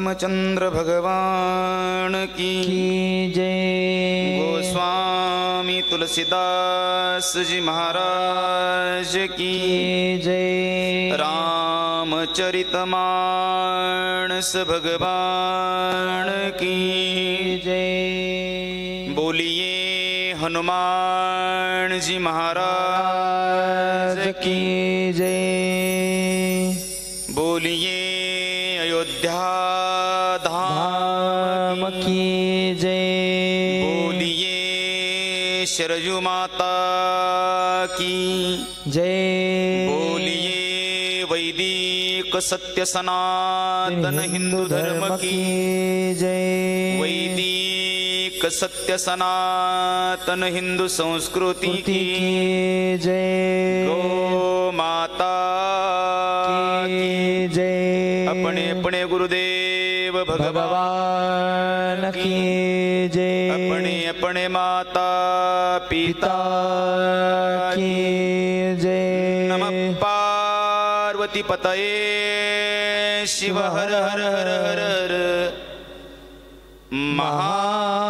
रामचंद्र भगवान की जय। गोस्वामी तुलसीदास जी महाराज की जय। रामचरितमानस भगवान की जय। बोलिए हनुमान जी महाराज की जय। बोलिए अयोध्या धाम की जय। बोलिए शरयू माता की जय। बोलिए वैदिक सत्य सनातन हिंदू धर्म की जय। वैदिक सत्य सनातन हिंदू संस्कृति की जय। गो माता की जय। अपने अपने गुरुदेव भगवान की जय। अपने अपने माता पिता की जय। नमः पार्वती पतये शिव हर हर हर हर हर महादेव।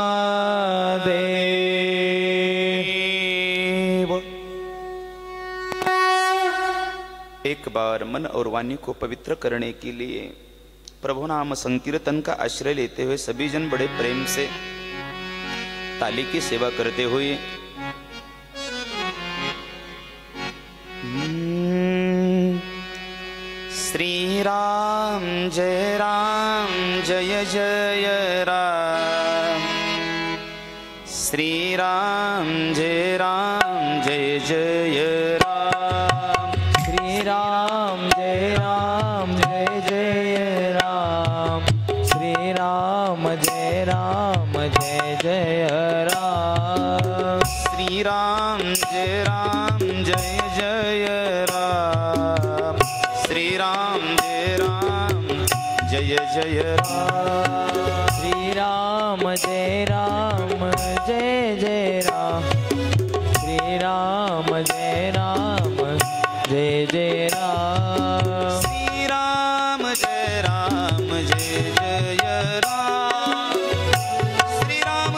एक बार मन और वाणी को पवित्र करने के लिए प्रभु नाम संकीर्तन का आश्रय लेते हुए सभी जन बड़े प्रेम से ताली की सेवा करते हुए श्री राम जय जय राम। श्री राम जय जय राम। श्री राम जय जय राम। श्री राम जय जय राम। श्री राम जय जय राम। श्री राम जय जय राम। श्री राम जय जय राम। श्री राम जय जय राम। श्री राम जय जय राम। श्री राम जय जय राम। श्री राम जय जय राम। श्री राम जय जय राम। श्री राम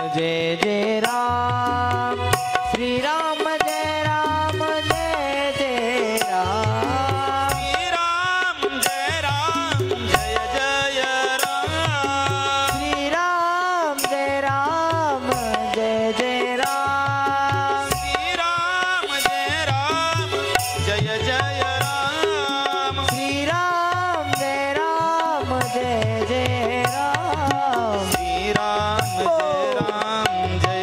जय जय राम। श्री राम जय जय राम। श्री राम जय जय राम। श्री राम जय जय राम। श्री राम जय जय राम। श्री राम जय जय राम। श्री राम जय जय राम। श्री राम जय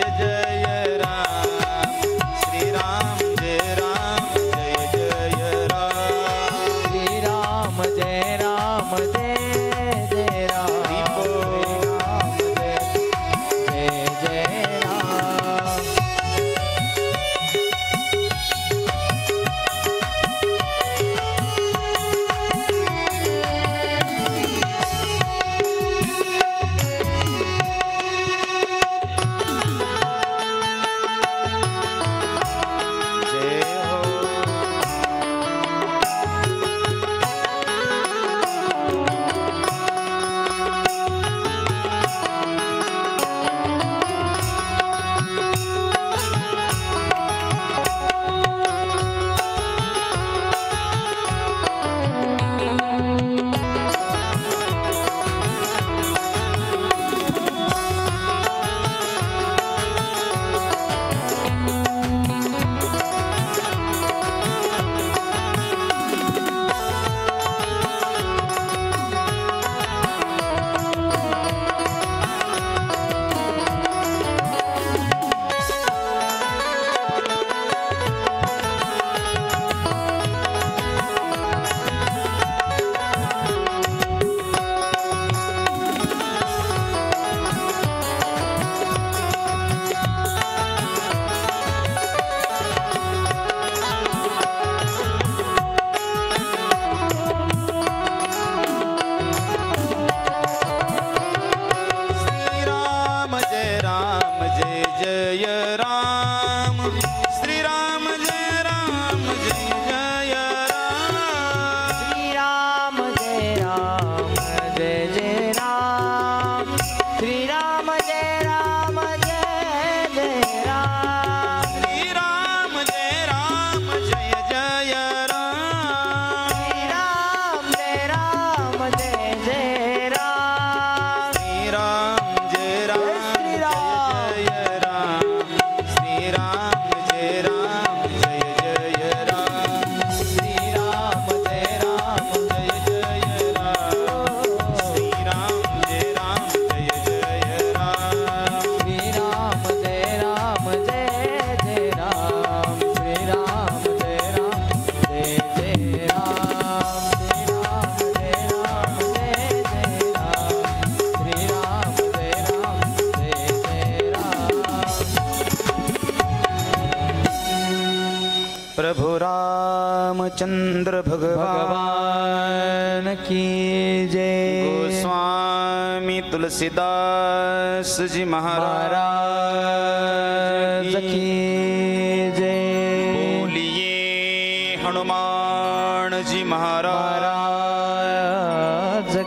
रामचंद्र भगवान की जय। गोस्वामी तुलसीदास जी महाराज की जय। बोलिए हनुमान जी महाराज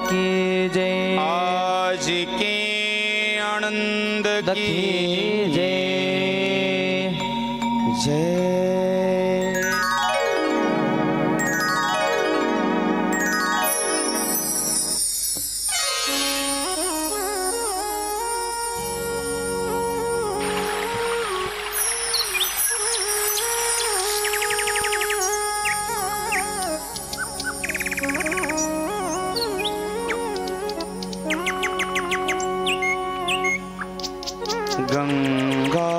की जय। आज के आनंद की जय जय। गंगा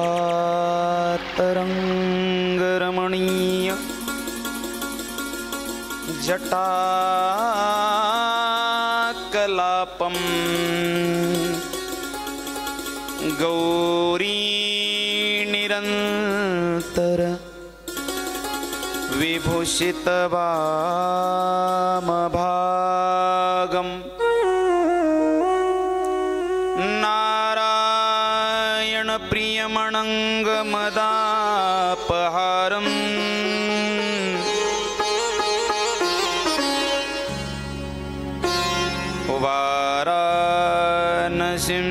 तरंग रमणीय जटा कलापम गौरी निरंतर विभूषित वामभागम प्रियमणङ्गमदापहारम् वाराणसीं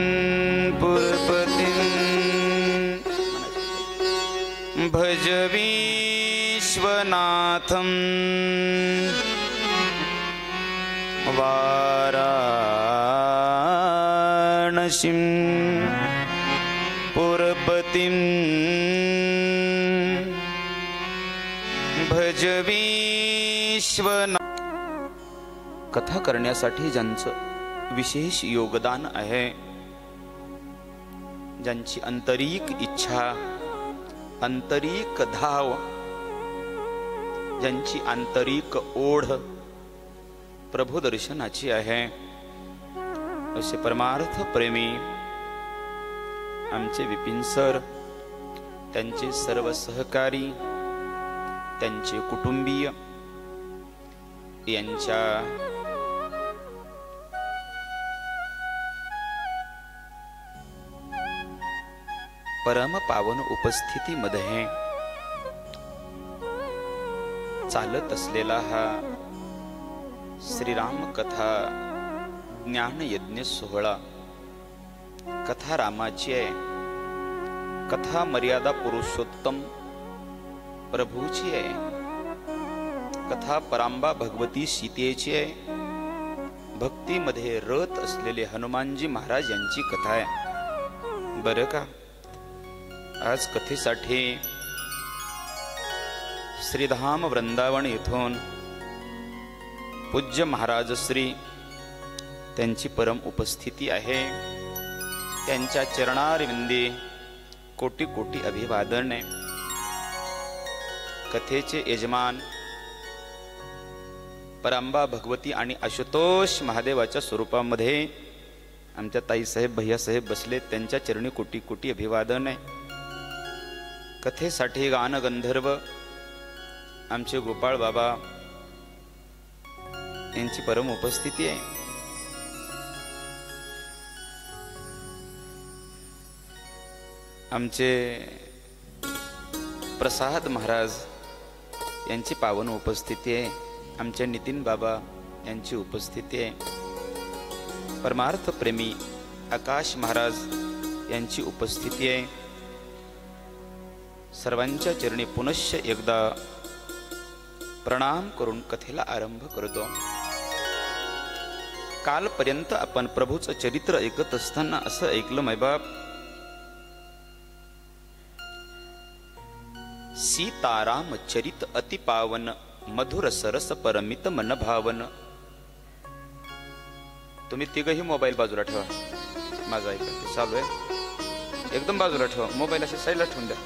पुरपतिं भज विश्वनाथं वाराणसीं पुरपतिं भज विश्वनाथ। कथा करण्यासाठी ज्यांचं विशेष योगदान आहे, ज्यांची आंतरिक इच्छा, आंतरिक धाव, ज्यांची आंतरिक ओढ प्रभू दर्शनाची आहे, असे परमार्थ प्रेमी आमचे विपिन सर, त्यांचे सर्व सहकारी, त्यांचे कुटुंबीय यांच्या परम पावन उपस्थितीमध्ये चालत असलेला हा श्रीराम कथा ज्ञान यज्ञ सोहळा कथा रामाची आहे, कथा मर्यादा पुरुषोत्तम प्रभूची आहे, कथा परांबा भगवती सीतेची आहे, भक्तीमध्ये रत असलेले हनुमानजी महाराज यांची कथा आहे। बरं का, आज कथेसाठी श्रीधाम वृंदावन येथून पूज्य महाराज श्री त्यांची परम उपस्थिती आहे। त्यांच्या चरणारविंदी कोटी कोटी अभिवादन आहे। कथेचे यजमान परांबा भगवती आणि आशुतोष महादेवाच्या स्वरूपामध्ये आमच्या ताईसाहेब भैयासाहेब बसले, त्यांच्या चरणी कोटी कोटी अभिवादन आहे। कथेसाठी गान गंधर्व आमचे गोपाळ बाबा यांची परम उपस्थिती आहे। आमचे प्रसाद महाराज यांची पावन उपस्थिती आहे। आमचे नितीन बाबा यांची उपस्थिती आहे। परमार्थ प्रेमी आकाश महाराज यांची उपस्थिती आहे। सर्वांच्या चरणी पुनश्च एकदा प्रणाम करून कथेला आरंभ करतो। कालपर्यंत आपण प्रभूचं चरित्र ऐकत असताना असं ऐकलं, मैबाप, सीताराम चरित अति पावन, मधुर सरस परमित मन भावन। तुम्ही तिघही मोबाईल बाजूला ठेवा, माझा ऐका चालू आहे, एकदम बाजूला ठेवा मोबाईल, असे साईडला ठेवून द्या।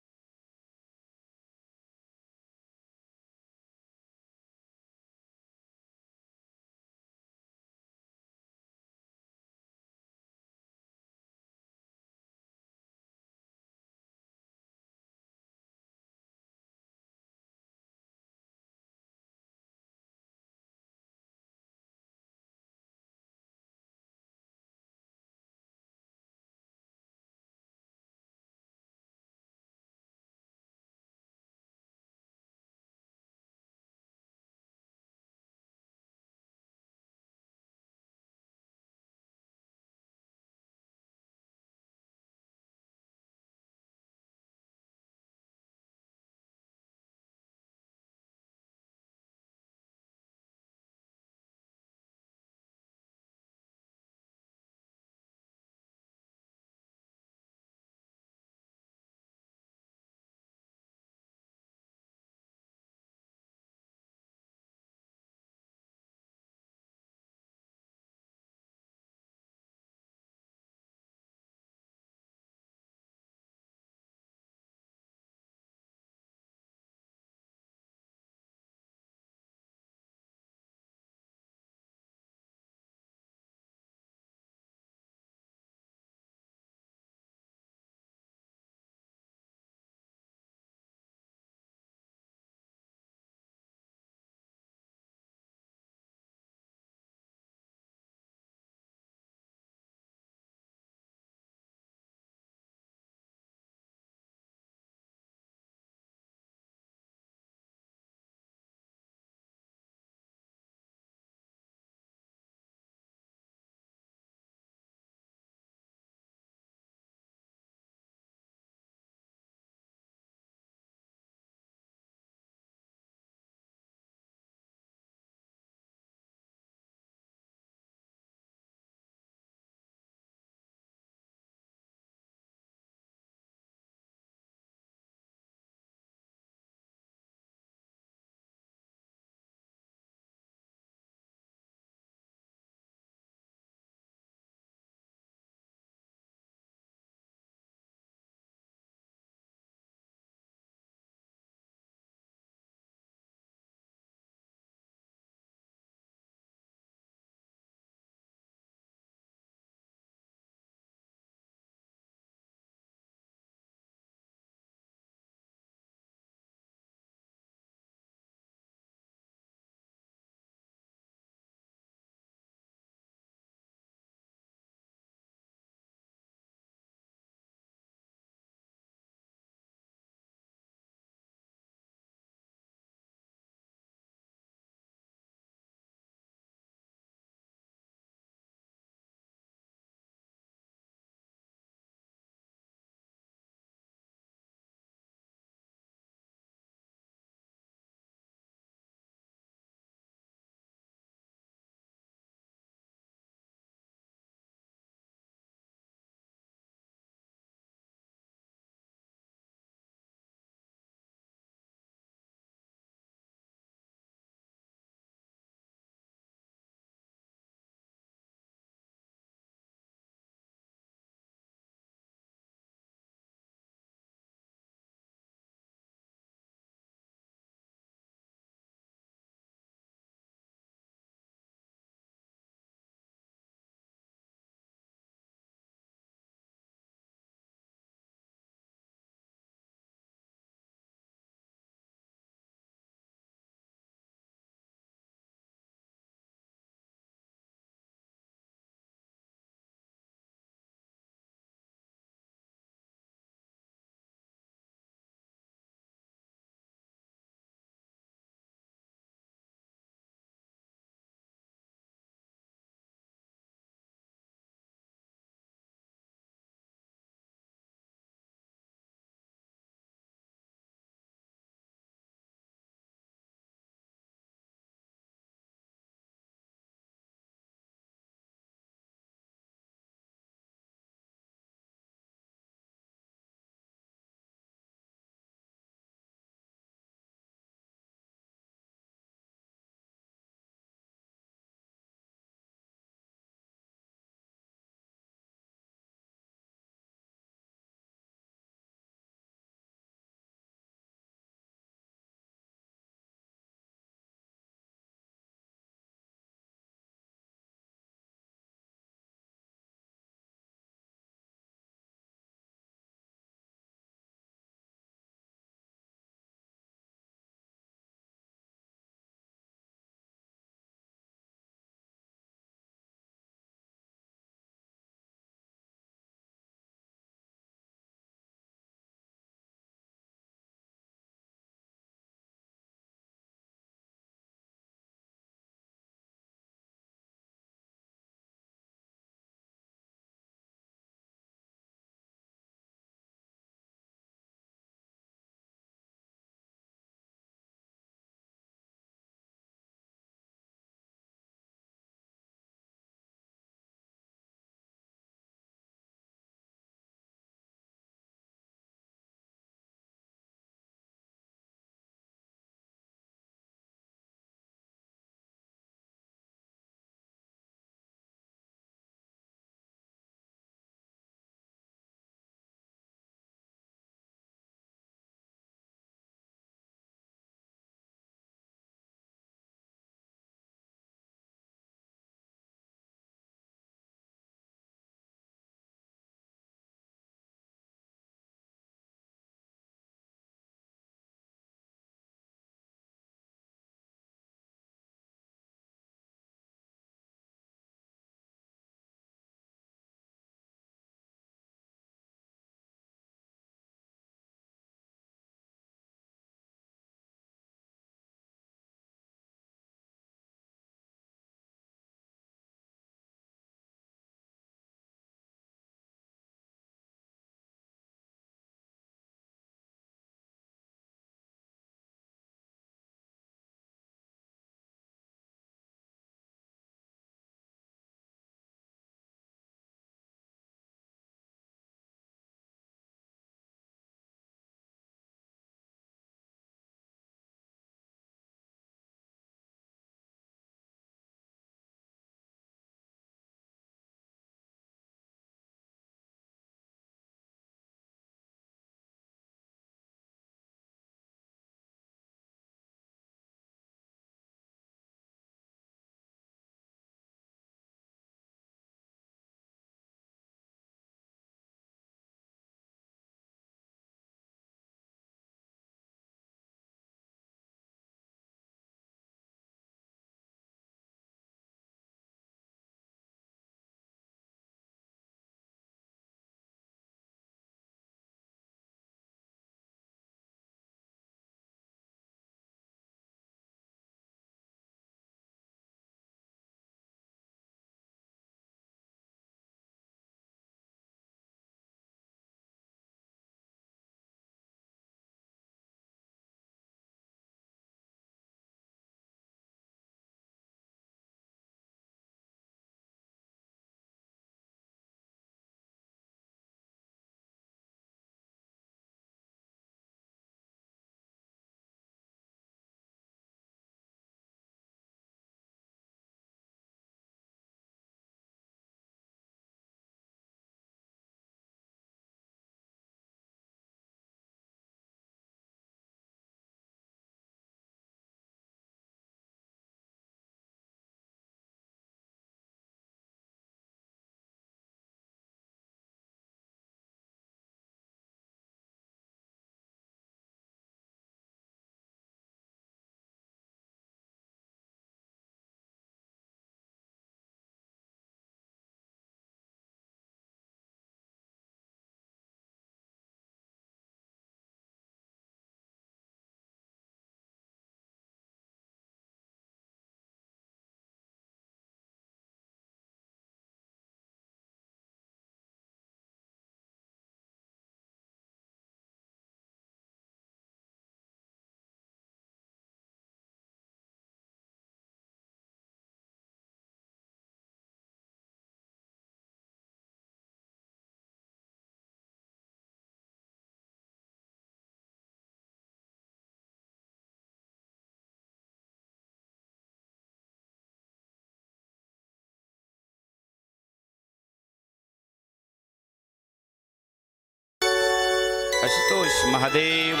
आशुतोष महादेव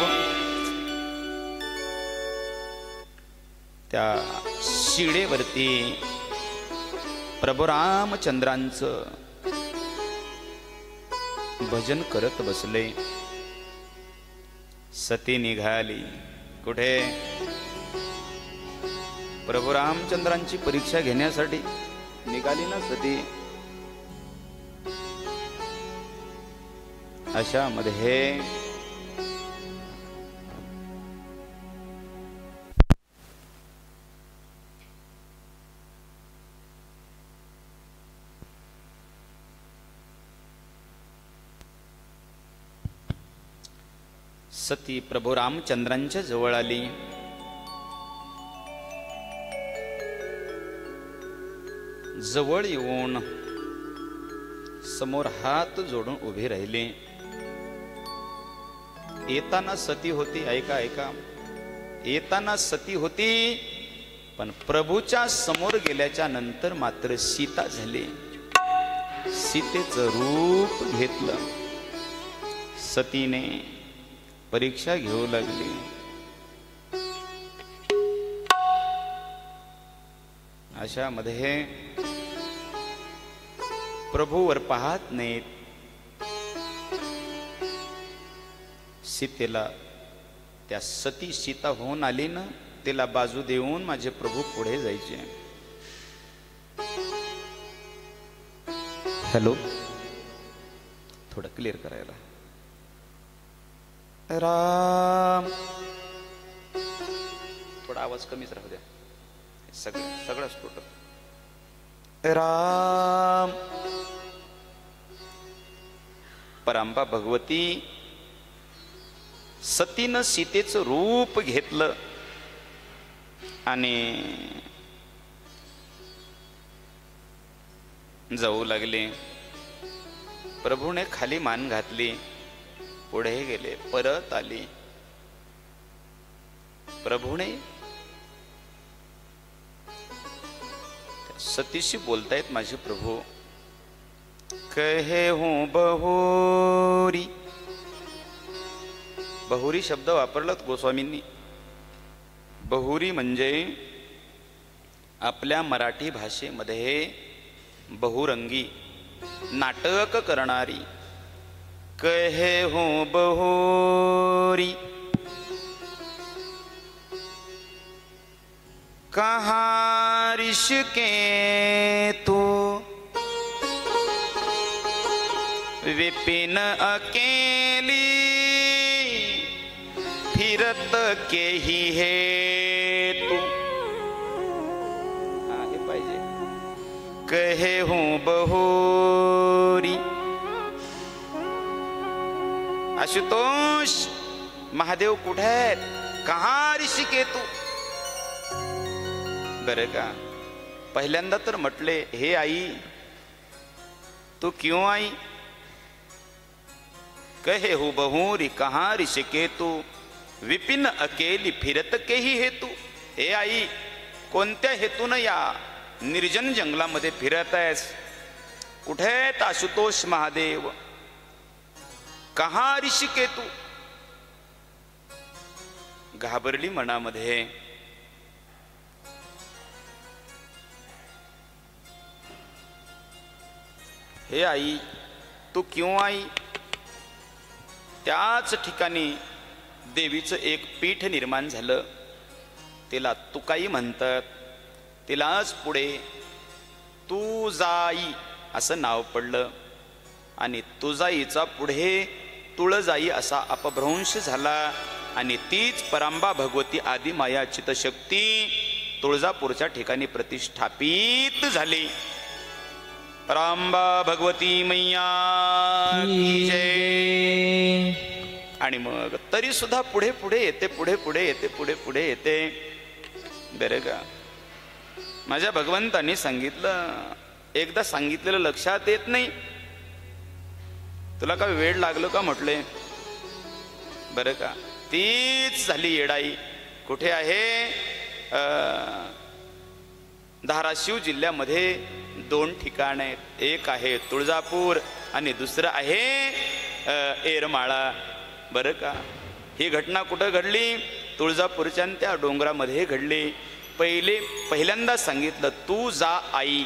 त्या शिडेवरती प्रभू रामचंद्रांचं भजन करत बसले. सती निघाली. कुठे? प्रभू रामचंद्रांची परीक्षा घेण्यासाठी निघाली ना सती. अशा मध्ये सती प्रभू रामचंद्रांच्या जवळ आली. जवळ येऊन समोर हात जोडून उभी राहिली. येताना सती होती. ऐका ऐका, येताना सती होती, पण प्रभूच्या समोर गेल्याच्या नंतर मात्र सीता झाली. सीतेचं रूप घेतलं. सतीने परीक्षा घेऊ लागली. अशा मध्ये प्रभूवर पाहत नाहीत. सीतेला त्या सती सीता होऊन आली ना, तिला बाजू देऊन माझे प्रभू पुढे जायचे. हॅलो, थोडं क्लिअर करायला. राम, थोडा आवाज कमीच राहू द्या. सगळंच टोटल. राम. परांबा भगवती सतीनं सीतेचं रूप घेतलं आणि जाऊ लागले. प्रभूने खाली मान घातली, पुढे गेले, परत आली. प्रभूने सतीशी बोलतायत. माझे प्रभू कहे हूं बहुरी. बहुरी शब्द वापरलात गोस्वामींनी. बहुरी म्हणजे आपल्या मराठी भाषेमध्ये बहुरंगी नाटक करणारी. कहे हूं बहुरी कहाँ ऋषिके तू विपिन अकेली फिरत के ही है तू. हे पाहिजे. कहे हूं बहुरी. आशुतोष महादेव कुठे आहेत? कहाँ ऋषिके तू. बरं का, पहिल्यांदा तर म्हटले, हे आई तू क्यों आई? कहे हो बहुरी कहाँ ऋषिके तू विपिन अकेली फिरत के ही हेतू. हे आई, कोणत्या हेतून या निर्जन जंगलामध्ये फिरत आहेस? कुठे आहेत आशुतोष महादेव? कहाँ ऋषिके तू. घाबरली मनामध्ये. हे आई तू क्यों आई? त्याच ठिकाणी देवीचं एक पीठ निर्माण झालं. तिला तुकाई म्हणतात. तिलाच पुढे तुळजाई असं नाव पडलं आणि तुळजाईचा पुढे तुळजाई असा अपभ्रंश झाला आणि तीच परांबा भगवती आदिमाया चितशक्ती तुळजापूरच्या ठिकाणी प्रतिष्ठापित झाली. परांबा भगवती मैया की जय. आणि मग तरी सुद्धा पुढे पुढे येते, पुढे पुढे येते, पुढे पुढे येते. बरं का, माझ्या भगवंतांनी सांगितलं, एकदा सांगितलेलं लक्षात येत नाही. तुला का वेळ लागलो का म्हटले. बरं का, तीच झाली येडाई. कुठे आहे? धाराशिव जिल्ह्यामध्ये 2 ठिकाण आहेत. एक आहे तुळजापूर आणि दुसरं आहे येरमाळा. बरं का. ही घटना कुठं घडली? तुळजापूरच्या त्या डोंगरामध्ये घडली. पहिल्यांदा सांगितलं तू जा आई.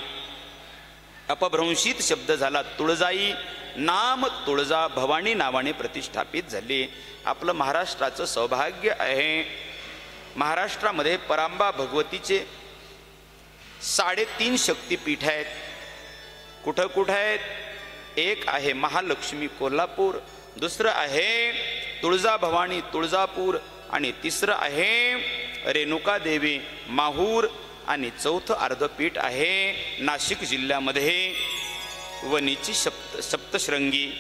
अपभ्रंशित शब्द झाला तुळजाई. नाम तुळजा भवानी नावाने प्रतिष्ठापित झाली. आपलं महाराष्ट्राचं सौभाग्य आहे. महाराष्ट्रामध्ये परांबा भगवतीचे 3.5 शक्तिपीठ आहेत. कुठं कुठं आहेत? एक आहे महालक्ष्मी कोल्हापूर, दुसरं आहे तुळजा भवानी तुळजापूर, आणि तिसरं आहे रेणुका देवी माहूर, आणि चौथं अर्धपीठ आहे नाशिक जिल्ह्यामध्ये वणीची सप्तशृंगी.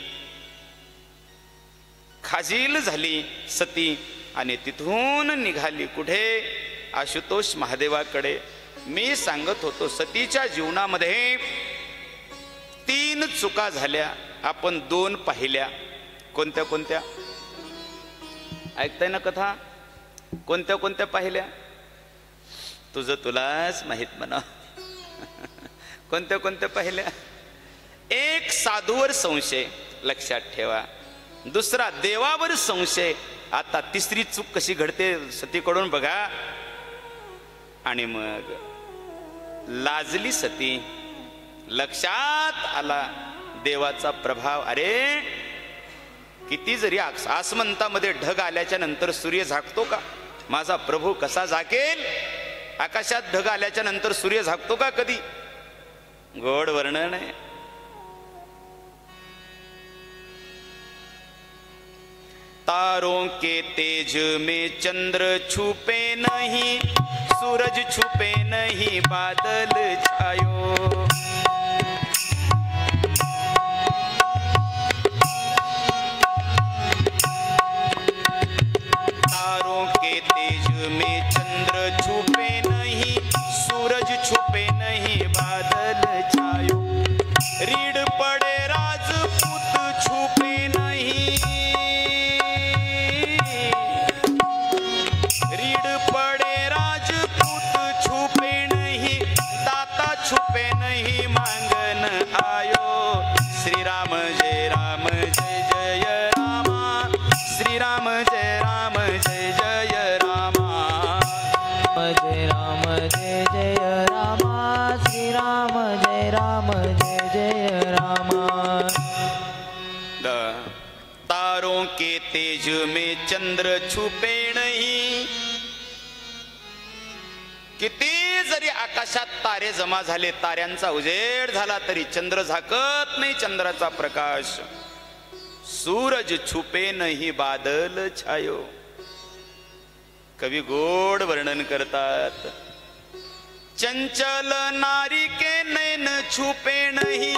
खाजील झाली सती आणि तिथून निघाली कुठे? आशुतोष महादेवाकडे. मी सांगत होतो सतीच्या जीवनामध्ये 3 चुका झाल्या, आपण 2 पाहिल्या. कोणत्या कोणत्या? ऐकताय ना कथा? कोणत्या कोणत्या पाहिल्या? तुझं तुलाच माहित म्हणा. कोणत्या कोणत्या पाहिल्या? एक साधूवर संशय, लक्षात ठेवा. दुसरा देवावर संशय. आता तिसरी चूक कशी घडते सतीकडून बघा. आणि मग लाजली सती. लक्षात आला देवाचा प्रभाव. अरे किती जरी आसमंतामध्ये ढग आल्याच्या नंतर सूर्य झाकतो का? माझा प्रभू कसा झाकेल? आकाशात ढग आल्याच्या नंतर सूर्य झाकतो का कधी? गोड वर्णन आहे. तारों के तेज में चंद्र छुपे नहीं, सूरज छुपे नहीं, बादल छायो. तारों के तेज में चंद्र छुपे नहीं, सूरज छुपे नहीं, बादल छायो. रीढ़ पड़े राजपूत छुपे नहीं, रीढ़ पड़े राजपूत छुपे नहीं, दाता छुपे नहीं, मांगन आयो. श्री राम जय राम जय जय रामा, श्री राम जय राम जय जय रामा, जय राम जय जय रामा, श्री राम जय राम जय जय रामा. तारों के तेज में चंद्र छुपे नहीं. किती जरी आकाशात तारे जमा झाले, ताऱ्यांचा उजेड झाला तरी चंद्र झाकत नाही चंद्राचा प्रकाश. सूरज छुपे नहीं, बादल छायो. कवी गोड वर्णन करतात. चंचल नारी के नैन छुपे नहीं,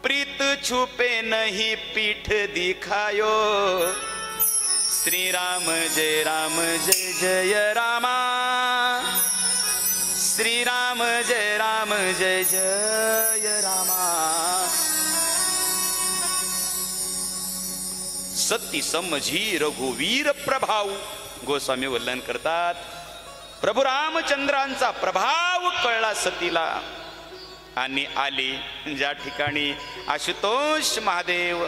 प्रीत छुपे नहीं, पीठ दिखायो. श्री राम जय जय रामा, श्री राम जय जय रामा. सती समझी रघुवीर प्रभाव. गोस्वामी वर्णन करतात प्रभू रामचंद्रांचा प्रभाव कळला सतीला आणि आली ज्या ठिकाणी आशुतोष महादेव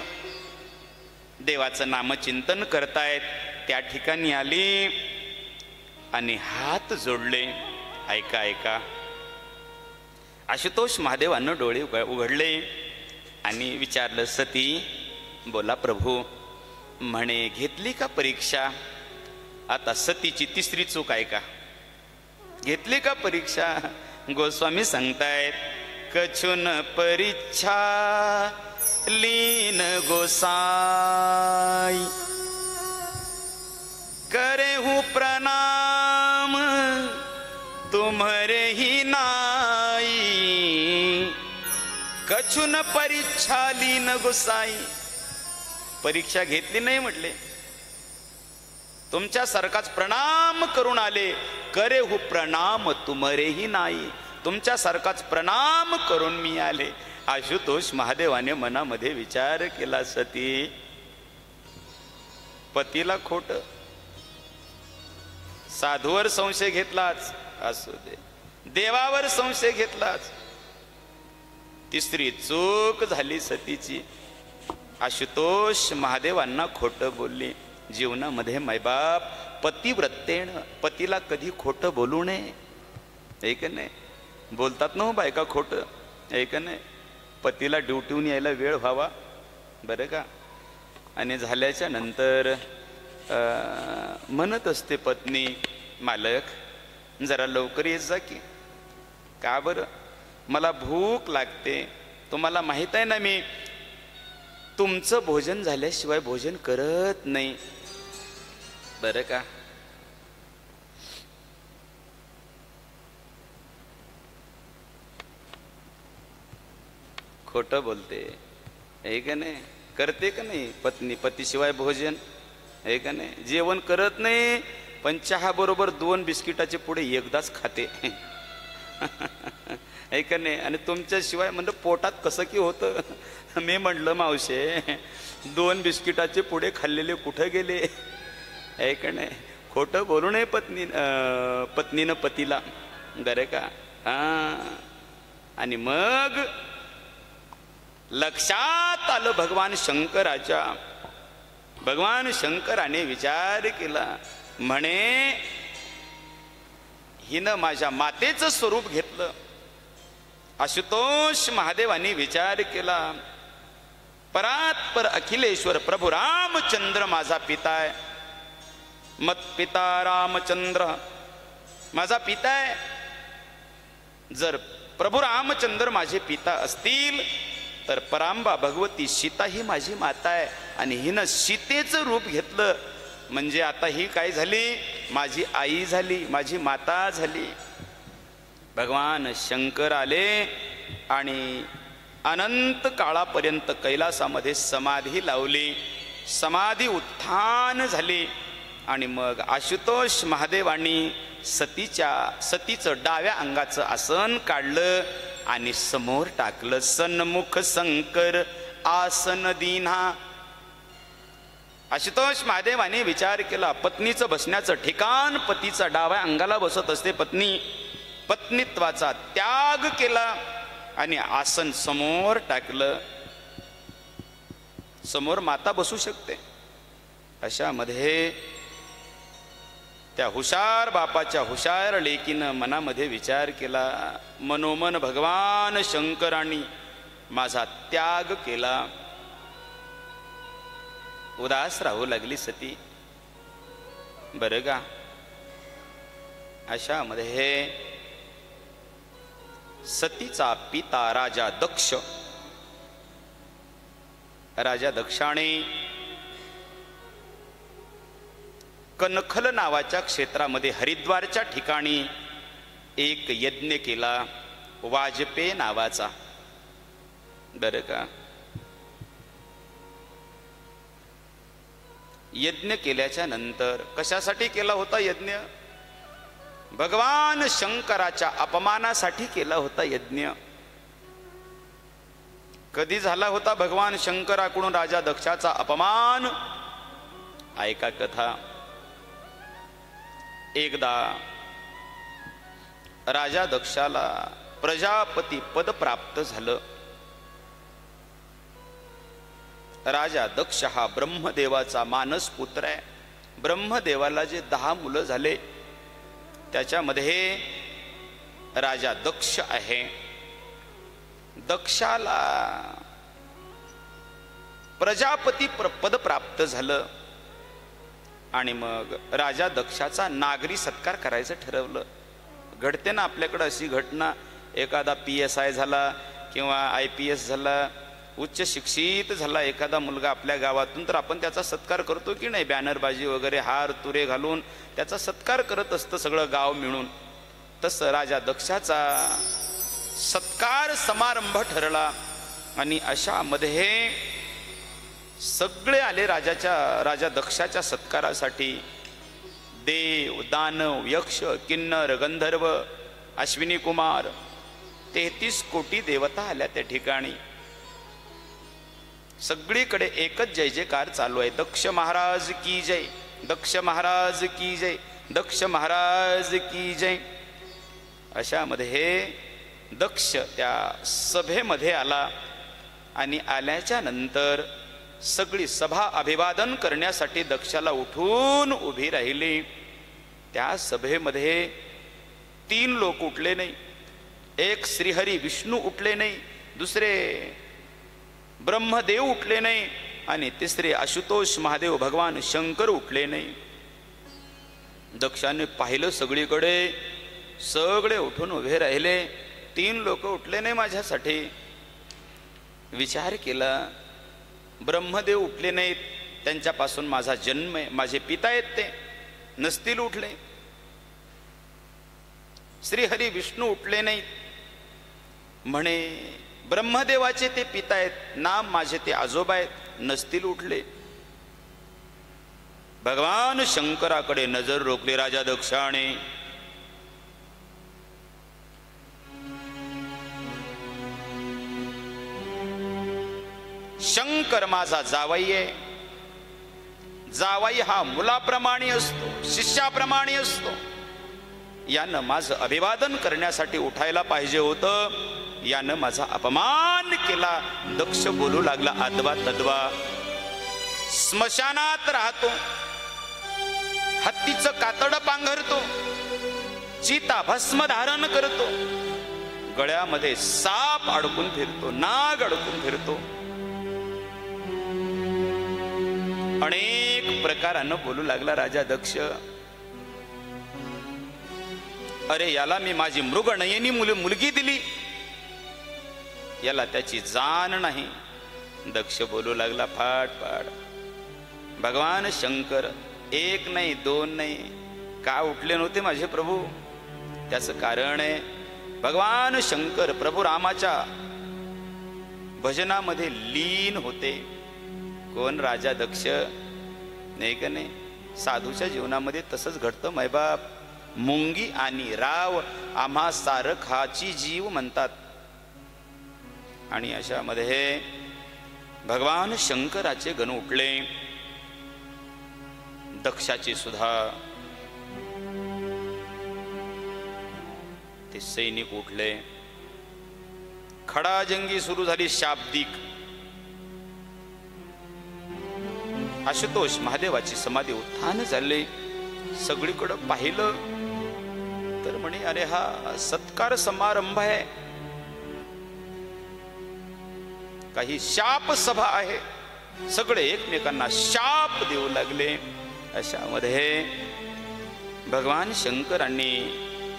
देवाचं नामचिंतन करतायत त्या ठिकाणी आली आणि हात जोडले. ऐका ऐका. आशुतोष महादेवानं डोळे उघडले आणि विचारलं सती बोला प्रभू. म्हणे घेतली का परीक्षा? आता सतीची तिसरी चूक ऐका. घेतली का परीक्षा? गोस्वामी सांगतायत कछुन परीक्षा लीन गोसाई, करे हूँ प्रणाम तुम्हारे ही नाई. कछुन परीक्षा लीन गोसाई. परीक्षा घेतली नाही म्हटले, तुमच्यासारखाच प्रणाम करून आले. करे हूँ प्रणाम तुम्हारे ही नाही. तुमच्यासारखाच प्रणाम करून मी आले. आशुतोष महादेवाने मनामध्ये विचार केला सती पतीला खोट, साधूवर संशय घेतलाच असू दे, देवावर संशय घेतलाच, तिसरी चूक झाली सतीची. आशुतोष महादेवांना खोटं बोलली. जीवनामध्ये मायबाप पतिव्रतेनं पतीला कधी खोटं बोलू नये. ऐक नाही, बोलतात ना हो बायका खोटं. ऐक नाही, पतीला ड्युटीहून यायला वेळ व्हावा बरं का. आणि झाल्याच्या नंतर म्हणत असते पत्नी, मालक जरा लवकर येत जा की. का बरं? मला भूक लागते. तुम्हाला माहीत आहे ना, मी तुमचं भोजन झाल्याशिवाय भोजन करत नाही बरं का. खोटं बोलते आहे का नाही? करते का नाही पत्नी पतीशिवाय भोजन? आहे का नाही? जेवण करत नाही, पण चहा बरोबर 2 बिस्किटाचे पुढे एकदाच खाते. आहे का नाही? आणि तुमच्याशिवाय म्हणलं पोटात कसं की होतं. मी म्हटलं मावशे 2 बिस्किटाचे पुढे खाल्लेले कुठं गेले? आहे का नाही? खोटं बोलू नये पत्नीनं पतीला बरं का. आणि मग लक्षात आलं भगवान शंकराच्या. भगवान शंकराने विचार केला, म्हणे हिनं माझ्या मातेचं स्वरूप घेतलं. आशुतोष महादेवानी विचार केला, परात्पर अखिलेश्वर प्रभू रामचंद्र माझा पिता आहे. मत पिता रामचंद्र माझा पिता आहे. जर प्रभू रामचंद्र माझे पिता असतील तर परांबा भगवती सीता ही माझी माता आहे. आणि हिनं सीतेचं रूप घेतलं म्हणजे आता ही काय झाली? माझी आई झाली, माझी माता झाली. भगवान शंकर आले आणि अनंत काळापर्यंत कैलासामध्ये समाधी लावली. समाधी उत्थान झाली. आणि मग आशुतोष महादेवांनी सतीचं डाव्या अंगाचं आसन काढलं आणि समोर टाकलं. सन्मुख शंकर आसन दीन्हा. आशुतोष महादेवाने विचार केला, पत्नीचं बसण्याचं ठिकाण पतीचा डाव्या अंगाला बसत असते. पत्नीत्वाचा त्याग केला आणि आसन समोर टाकलं. समोर माता बसू शकते. अशामध्ये त्या हुशार बापाच्या हुशार लेकीनं मनामध्ये विचार केला, मनोमन भगवान शंकरांनी माझा त्याग केला. उदास राहू लागली सती बरं का. अशामध्ये सतीचा पिता राजा दक्षाने कनखल नावाच्या क्षेत्रामध्ये हरिद्वारच्या ठिकाणी एक यज्ञ केला, वाजपेय नावाचा बरं का. यज्ञ केल्याच्या नंतर कशासाठी केला होता यज्ञ? भगवान शंकराच्या अपमानासाठी केला होता यज्ञ. कधी झाला होता भगवान शंकराकडून राजा दक्षाचा अपमान? ऐका कथा. एकदा राजा दक्षाला प्रजापती पद प्राप्त झालं. राजा दक्ष हा ब्रह्मदेवाचा मानस पुत्र आहे. ब्रह्मदेवाला जे 10 मुलं झाले त्याच्यामध्ये राजा दक्ष आहे. दक्षाला प्रजापती पद प्राप्त झालं आणि मग राजा दक्षाचा नागरी सत्कार करायचं ठरवलं. घडते ना आपल्याकडं अशी घटना, एखादा PSI झाला किंवा IPS झाला, उच्च शिक्षित झाला एखादा मुलगा आपल्या गावातून, तर आपण त्याचा सत्कार करतो की नाही? बॅनरबाजी वगैरे हार तुरे घालून त्याचा सत्कार करत असतं सगळं गाव मिळून. तसं राजा दक्षाचा सत्कार समारंभ ठरला आणि अशामध्ये सगळे आले राजा दक्षाच्या सत्कारासाठी. देव दानव यक्ष किन्नर गंधर्व अश्विनी कुमार 33 कोटी देवता आल्या त्या ठिकाणी. सगळीकडे एकच जय जयकार चालू आहे, दक्ष महाराज की जय, दक्ष महाराज की जय, दक्ष महाराज की जय. अशामध्ये दक्ष त्या सभेमध्ये आला आणि आल्याच्या नंतर सगळी सभा अभिवादन करण्यासाठी दक्षाला उठून उभी राहिली. त्या सभेमध्ये 3 लोक उठले नाही. एक श्रीहरी विष्णू उठले नाही, दुसरे ब्रह्मदेव उठले नाही आणि तिसरे आशुतोष महादेव भगवान शंकर उठले नाही. दक्षाने पाहिलं सगळीकडे, सगळे उठून उभे राहिले, 3 लोक उठले नाही माझ्यासाठी. विचार केला, ब्रह्मदेव उठले नाहीत, त्यांच्यापासून माझा जन्म आहे, माझे पिता आहेत, ते नसतील उठले. श्रीहरी विष्णू उठले नाहीत, म्हणे ब्रह्मदेवाचे ते पिता आहेत, नाम माझे ते आजोबा आहेत, नसतील उठले. भगवान शंकराकडे नजर रोखली राजा दक्षाने. शंकर माझा जावई आहे. जावई हा मुलाप्रमाणे असतो, शिष्याप्रमाणे असतो. यानं माझं अभिवादन करण्यासाठी उठायला पाहिजे होतं, यानं माझा अपमान केला. दक्ष बोलू लागला अद्वा तद्वा. स्मशानात राहतो, हत्तीचं कातड पांघरतो, चिता भस्म धारण करतो, गळ्यामध्ये साप अडकून फिरतो, नाग अडकून फिरतो, अनेक प्रकारानं बोलू लागला राजा दक्ष. अरे याला मी माझी मृगनयनी मुलगी दिली, याला त्याची जाण नाही. दक्ष बोलू लागला फाट फाट. भगवान शंकर 1 नाही 2 नाही, का उठले नव्हते माझे प्रभू? त्याचं कारण आहे, भगवान शंकर प्रभू रामाच्या भजनामध्ये लीन होते. कोण? राजा दक्ष. नाही का नाही? साधूच्या जीवनामध्ये तसंच घडतं मैबाप. मुंगी आणि राव आम्हा सारखाची जीव म्हणतात. आणि अशामध्ये भगवान शंकराचे गण उठले, दक्षाचे सुद्धा. ते सैनिक उठले, खडाजंगी सुरू झाली. शाब्दिक आशुतोष महादेवाची समाधी उत्थान झाले. सगळीकडं पाहिलं तर म्हणे अरे हा सत्कार समारंभ आहे, काही शाप सभा आहे. सगळे एकमेकांना शाप देऊ लागले. अशामध्ये भगवान शंकरांनी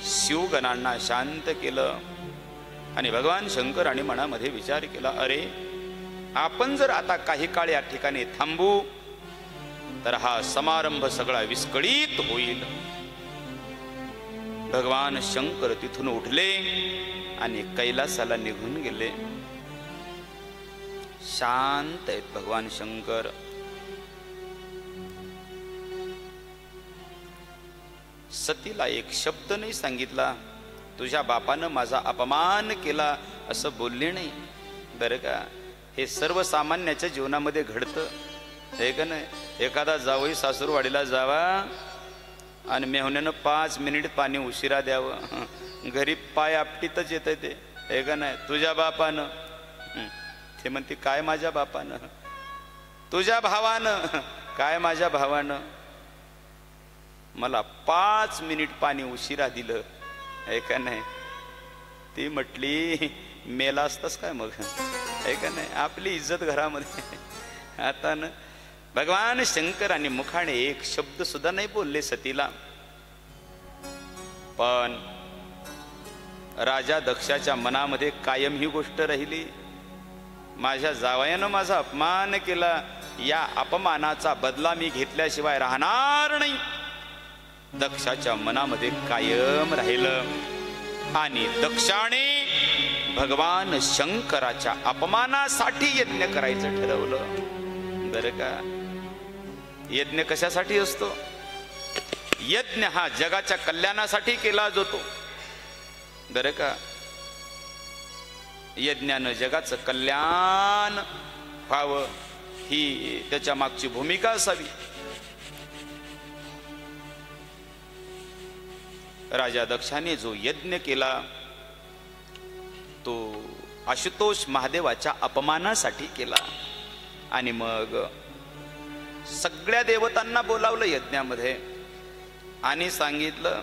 शिवगणांना शांत केलं आणि भगवान शंकरांनी मनामध्ये विचार केला, अरे आपण जर आता काही काळ या ठिकाणी थांबू तर हा समारंभ सगळा विस्कळीत होईल. भगवान शंकर तिथून उठले आणि कैलासाला निघून गेले. शांत आहेत भगवान शंकर. सतीला एक शब्द नाही सांगितला, तुझ्या बापानं माझा अपमान केला असं बोलले नाही. बरं का, हे सर्वसामान्याच्या जीवनामध्ये घडतं, हे का नाही? एखादा जावई सासूरवाडीला जावा आणि मेहुण्यानं 5 मिनिट पाणी उशिरा द्यावं, घरी पाय आपटीतच येतं ते, हे का नाही? तुझ्या बापानं. ते म्हणते काय माझ्या बापानं? तुझ्या भावानं. काय माझ्या भावानं? मला 5 मिनिट पाणी उशिरा दिलं, हे का नाही? ती म्हटली मेला असतास काय मग, हे का नाही? आपली इज्जत घरामध्ये. आता ना भगवान शंकरांनी मुखाने एक शब्द सुद्धा नाही बोलले सतीला. पण राजा दक्षाच्या मनामध्ये कायम ही गोष्ट राहिली, माझ्या जावयानं माझा अपमान केला, या अपमानाचा बदला मी घेतल्याशिवाय राहणार नाही. दक्षाच्या मनामध्ये कायम राहिलं आणि दक्षाने भगवान शंकराच्या अपमानासाठी यज्ञ करायचं ठरवलं. बरं का, यज्ञ कशासाठी असतो? यज्ञ हा जगाच्या कल्याणासाठी केला जातो. बरं का, यज्ञानं जगाचं कल्याण व्हावं ही त्याच्या मागची भूमिका असावी. राजा दक्षाने जो यज्ञ केला तो आशुतोष महादेवाच्या अपमानासाठी केला. आणि मग सगळ्या देवतांना बोलावलं यज्ञामध्ये आणि सांगितलं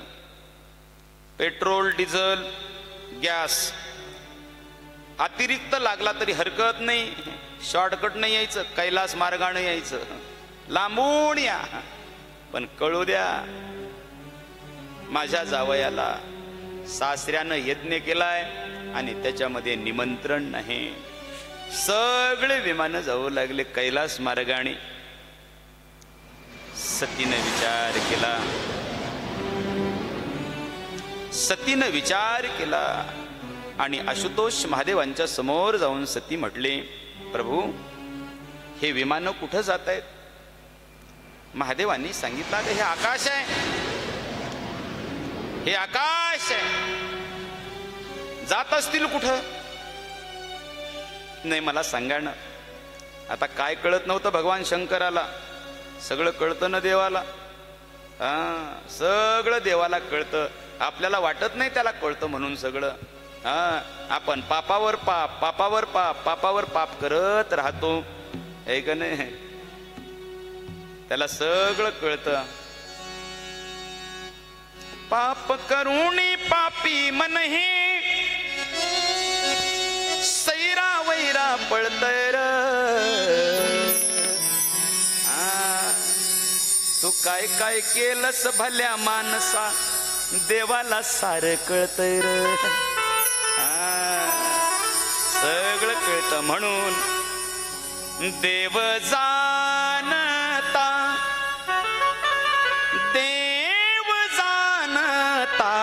पेट्रोल डिझेल गॅस अतिरिक्त लागला तरी हरकत नाही, शॉर्टकट नाही यायचं, कैलास मार्गाने यायचं, लांबून या, पण कळू द्या माझ्या जावयाला सासऱ्यानं यज्ञ केलाय आणि त्याच्यामध्ये निमंत्रण नाही. सगळे विमानं जाऊ लागले कैलास मार्गाने. सतीनं विचार केला, सतीनं विचार केला आणि आशुतोष महादेवांच्या समोर जाऊन सती म्हटले, प्रभू हे विमानं कुठं जात आहेत? महादेवांनी सांगितलं हे आकाश आहे, हे आकाश आहे, जात असतील कुठं? नाही मला सांगा ना. आता काय कळत नव्हतं भगवान शंकराला, सगळं कळतं ना देवाला. सगळं देवाला कळतं, आपल्याला वाटत नाही त्याला कळतं म्हणून सगळं. आपण पापावर पाप पापावर पाप पापावर पाप करत राहतो, हे का नाही? त्याला सगळं कळतं. पाप करुणी पापी मनही सैरा वैरा पळतय र. तू काय काय केलंस भल्या मानसा, देवाला सार कळतय र. सगळं कळतं म्हणून देव जाणता, देव जाणता,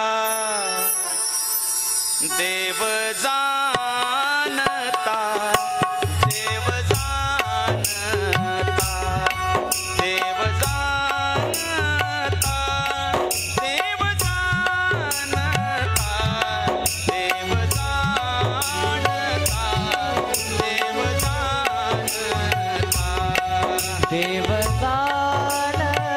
देव जाणता, देव जाणता, देव जाणता, देव जाणता, देव जाणता, देव जाणता, देव जाणता, देव जाणता,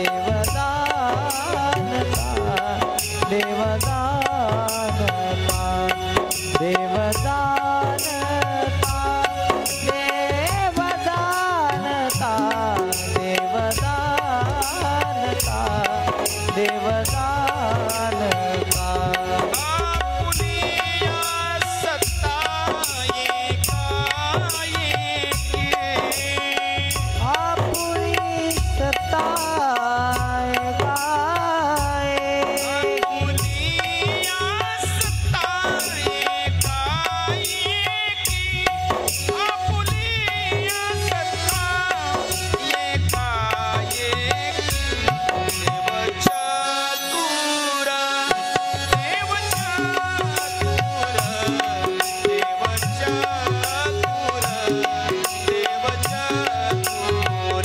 देव जाणता, देव जाणता, देव जाणता, देव जाणता, देव जाणता, देव जाणता. आपुलिया सत्ता एका एकी, आपुली सत्ता आपुलिया सत्ता एका एकी, आपुलिया सत्ता एका एकी. देव चतुर, देव चतुर, देव चतुर, देव चतुर,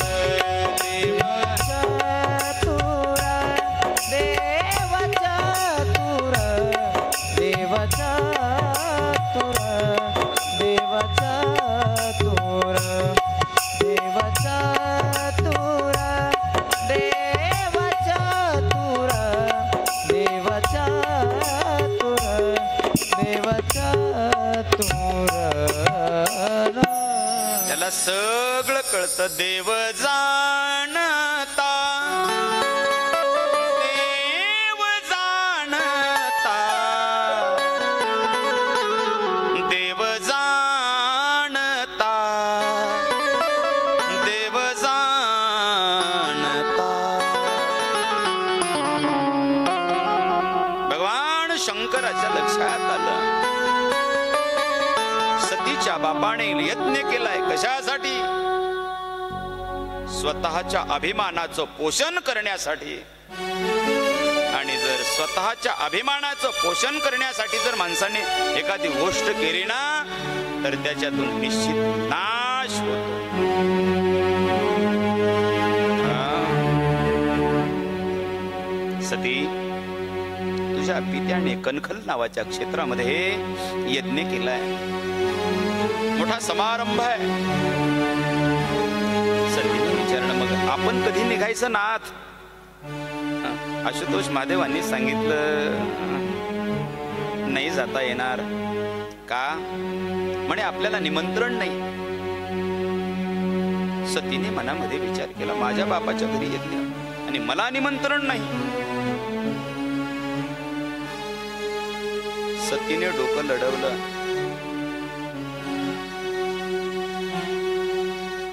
देव चतुर, देव चतुर, देव चतुर, देव चतुर, देव चतुर, देव चतुर. त्याला सगळं कळतं. देव जाणता, देव जाणता, देव जाणता, देव जाणता. भगवान शंकराच्या लक्षात आलं सतीच्या बापाने यज्ञ केलाय कशासाठी? स्वतःच्या अभिमानाचं पोषण करण्यासाठी. आणि जर स्वतःच्या अभिमानाचं पोषण करण्यासाठी जर माणसाने एखादी गोष्ट केली ना तर त्याच्यातून निश्चित नाश होतो. सती तुझ्या पित्याने कणखल नावाच्या क्षेत्रामध्ये यज्ञ केलाय, मोठा समारंभ आहे. सतीने विचारणं मग आपण कधी निघायचं नाथ? आशुतोष महादेवांनी सांगितलं नाही जाता येणार का? म्हणे आपल्याला निमंत्रण नाही. सतीने मनामध्ये विचार केला, माझ्या बापाच्या घरी येते आणि मला निमंत्रण नाही. सतीने डोकं लढवलं.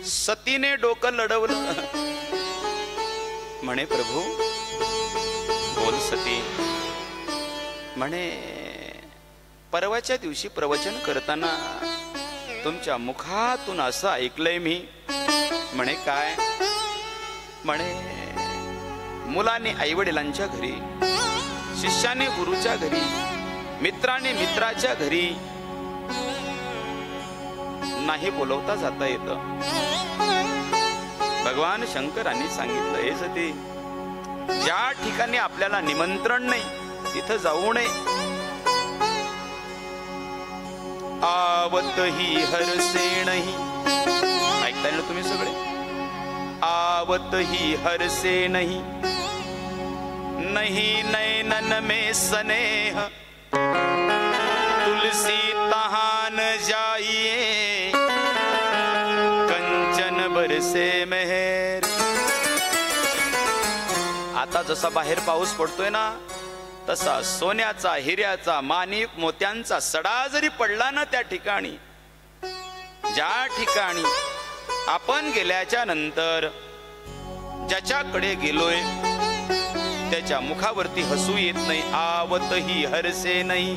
सतीने डोकं लढवलं. म्हणे प्रभू बोल सती. म्हणे परवाच्या दिवशी प्रवचन करताना तुमच्या मुखातून असं ऐकलंय मी. म्हणे काय? म्हणे मुलाने आईवडिलांच्या घरी, शिष्याने गुरुच्या घरी, मित्राने मित्राच्या घरी नाही बोलवता जाता येतं. भगवान शंकरांनी सांगितलं, हे सती, ज्या ठिकाणी आपल्याला निमंत्रण नाही तिथं जाऊ नये. आवत ही हरसे नाही. ऐकताय ना तुम्ही सगळे? आवत ही हरसे नहीं, नहीं नैनन में स्नेह, तुलसी तहान जाइए, कंचन बरसे मेहर. आता जसा बाहेर पाऊस पडतोय ना, तसा सोन्याचा, हिऱ्याचा, माणिक मोत्यांचा सडा जरी पडला ना त्या ठिकाणी, ज्या ठिकाणी आपण गेल्याच्या नंतर ज्याच्याकडे गेलोय त्याच्या मुखावरती हसू येत नाही. आवत ही हरसे नाही.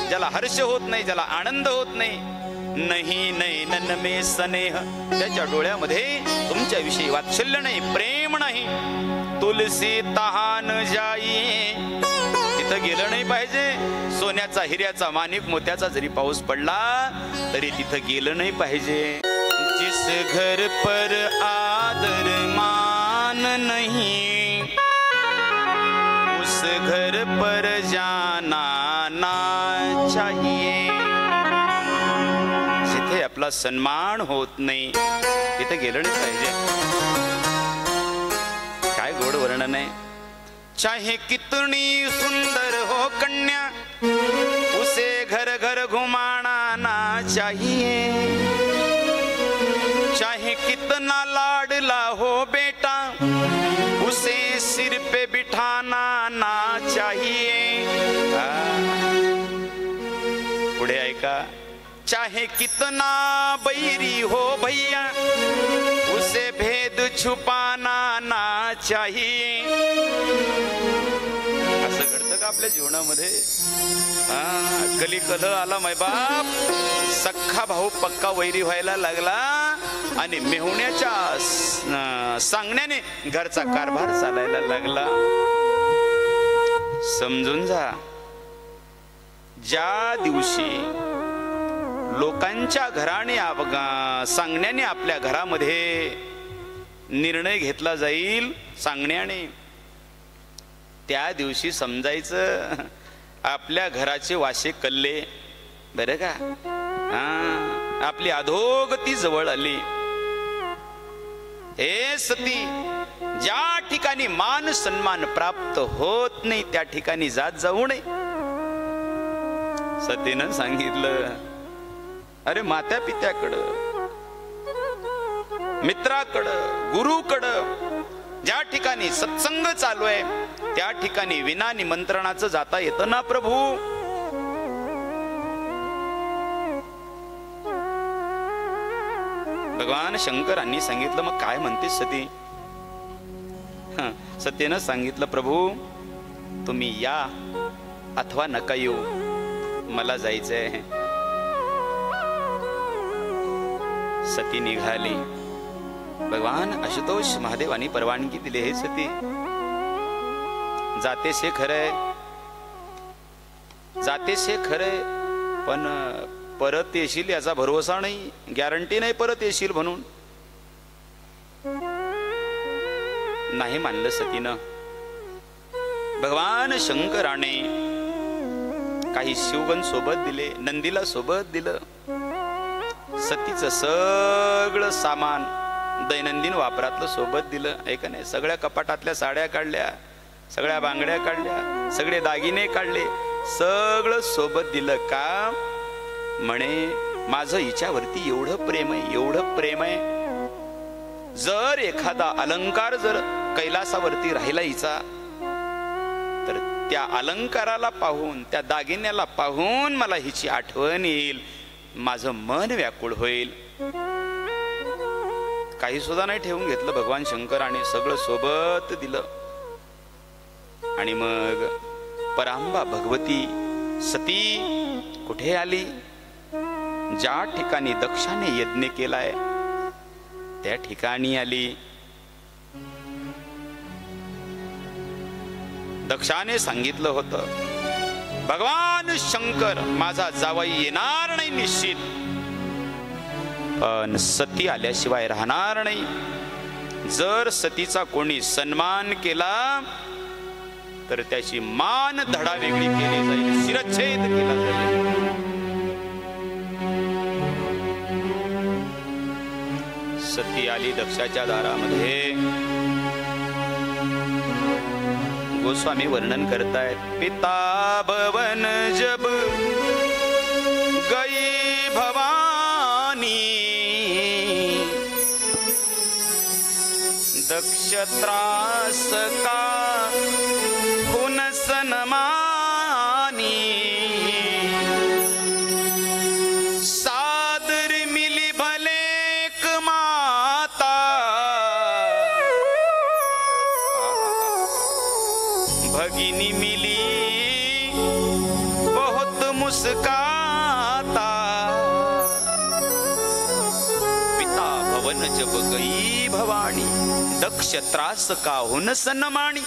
ज्याला हर्ष होत नाही, ज्याला आनंद होत नाही. नहीं नैनन में स्नेह, त्याच्या डोळ्यामध्ये तुमच्याविषयी वात्सल्य नाही, प्रेम नाही. तुलसी तहान जाई, तिथं गेलं नाही पाहिजे. सोन्याचा, हिऱ्याचा, माणिक मोत्याचा जरी पाऊस पडला तरी तिथं गेलं नाही पाहिजे. जिस घर पर आदर मान नहीं, उस घर पर जाना ना चाहिए. जिथे आपला सन्मान होत नाही तिथे गेलं नाही पाहिजे. काय गोड वर्णन आहे. चाहे कितनी सुंदर हो कन्या, उसे घर घर घुमाना ना चाहिए. चाहे कितना लाडला हो बेटा, उसे सिर पे बिठाना ना चाहिए. पुढे ऐका. चाहे कितना बैरी हो भैया, उसे भेद छुपाना ना चाहिए. असं घडतं का आपल्या जीवनामध्ये? कली कलह आला माय बाप, सख्खा भाऊ पक्का वैरी व्हायला लागला आणि मेहुण्याच्या सांगण्याने घरचा कारभार चालायला लागला. समजून जा, ज्या दिवशी लोकांच्या घराने सांगण्याने आपल्या घरामध्ये निर्णय घेतला जाईल, सांगण्याने, त्या दिवशी समजायचं आपल्या घराचे वाशे कल्ले. बरं का? आपली अधोगती जवळ आली. हे सती, ज्या ठिकाणी मान सन्मान प्राप्त होत नाही त्या ठिकाणी जाऊ नये. सतीनं सांगितलं, अरे मात्या पित्याकडं, मित्राकडं, गुरुकडं, ज्या ठिकाणी सत्संग चालू आहे त्या ठिकाणी विना निमंत्रणाचं जाता येतं ना प्रभू. भगवान शंकरांनी सांगितलं, मग काय म्हणतेस सती? सतीनं सांगितलं, प्रभू तुम्ही या अथवा नका येऊ, मला जायचंय. सती निघाली. भगवान आशुतोष महादेवानी परवानगी दिली. हे सती, जातेस हे खरंय, जातेस हे खरंय, पण परत येशील याचा भरोसा नाही, गॅरंटी नाही परत येशील म्हणून. नाही मानलं सतीनं. भगवान शंकराने काही शिवगण सोबत दिले, नंदीला सोबत दिलं. सतीचं सगळं सामान दैनंदिन वापरातलं सोबत दिलं. ऐका नाही, सगळ्या कपाटातल्या साड्या काढल्या, सगळ्या बांगड्या काढल्या, सगळे दागिने काढले, सगळं सोबत दिलं. का म्हणे माझं हिच्यावरती एवढं प्रेम आहे, एवढं प्रेम आहे. जर एखादा अलंकार जर कैलासावरती राहिला हिचा, तर त्या अलंकाराला पाहून, त्या दागिन्याला पाहून मला हिची आठवण येईल, माझं मन व्याकुळ होईल. काही सुद्धा नाही ठेवून घेतलं भगवान शंकर आणि सगळं सोबत दिलं. आणि मग परांबा भगवती सती कुठे आली? ज्या ठिकाणी दक्षाने यज्ञ केलाय त्या ठिकाणी आली. दक्षाने सांगितलं होतं भगवान शंकर माझा जावई येणार नाही निश्चित, पण सती आल्याशिवाय राहणार नाही. जर सतीचा कोणी सन्मान केला तर त्याची मान धडा वेगळी केली जाईल, शिरच्छेद केला जाईल. सती आली दक्षाच्या दारामध्ये. गोस्वामी वर्णन करतायत, पिता भवन जब गई भवानी, दक्ष त्रास का खुन सनमानी, सादर मिली भलेक माता, भगिनी मिली बहुत मुस्काता. पिता भवन जब गई भवानी, दक्ष त्रास का हुन सन्मानी,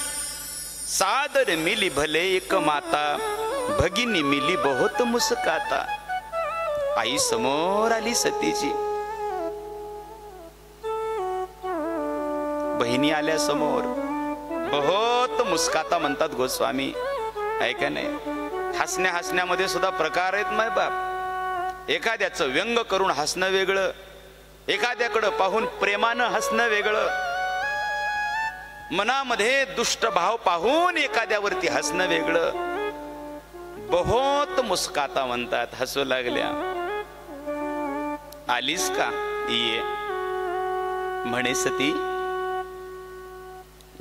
सादर मिली भले एक माता, भगिनी मिली बहुत मुस्काता. आई समोर आली सतीची, बहिणी आल्या समोर, बहुत मुस्काता म्हणतात गोस्वामी. ऐका नाही, हसण्यामध्ये सुद्धा प्रकार आहेत माय बाप. एखाद्याचं व्यंग करून हसणं वेगळं, एखाद्याकडं पाहून प्रेमानं हसणं वेगळं, मनामध्ये दुष्ट भाव पाहून एखाद्यावरती हसणं वेगळं. बहुत मुस्काता म्हणतात, हसू लागल्या. आलीस का? ये म्हणे सती,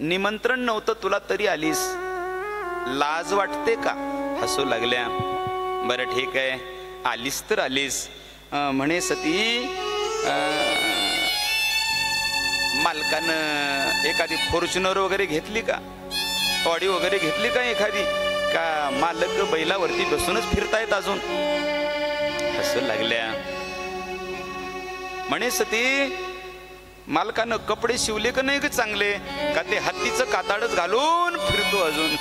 निमंत्रण नव्हतं तुला तरी आलीस, लाज वाटते का? हसू लागल्या. बरं ठीक आहे, आलीस तर आलीस. म्हणे सती, मालकानं एखादी फॉर्च्युनर वगैरे घेतली का? ऑडी वगैरे घेतली का एखादी? का मालक बैलावरती बसूनच फिरतायत अजून? हसू लागल्या. म्हणे सती, मालकानं कपडे शिवले का नाही ग चांगले? का ते हत्तीचं काताडच घालून फिरतो अजून?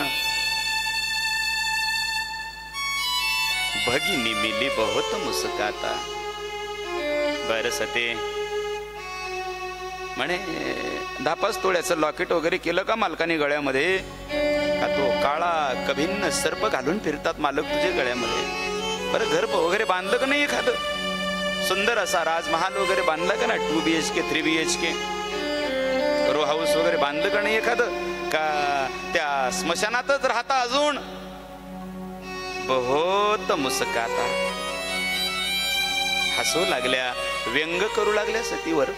भगिनी मिली बहुत मुस्काता. बर सते, म्हणे 10-5 तोळ्याचं लॉकेट वगैरे केलं का मालकाने गळ्यामध्ये? का तो काळा कभिन्न सर्प घालून फिरतात मालक तुझे गळ्यामध्ये? बरं घर वगैरे बांधलं का नाही एखादं सुंदर असा राजमहाल वगैरे बांधला का ना? 2 BHK 3 BHK रो हाऊस वगैरे बांधलं का नाही एखादं? का त्या स्मशानातच राहता अजून? बहुत मुस्काता. हसू लागल्या, व्यंग करू लागल्या सतीवर.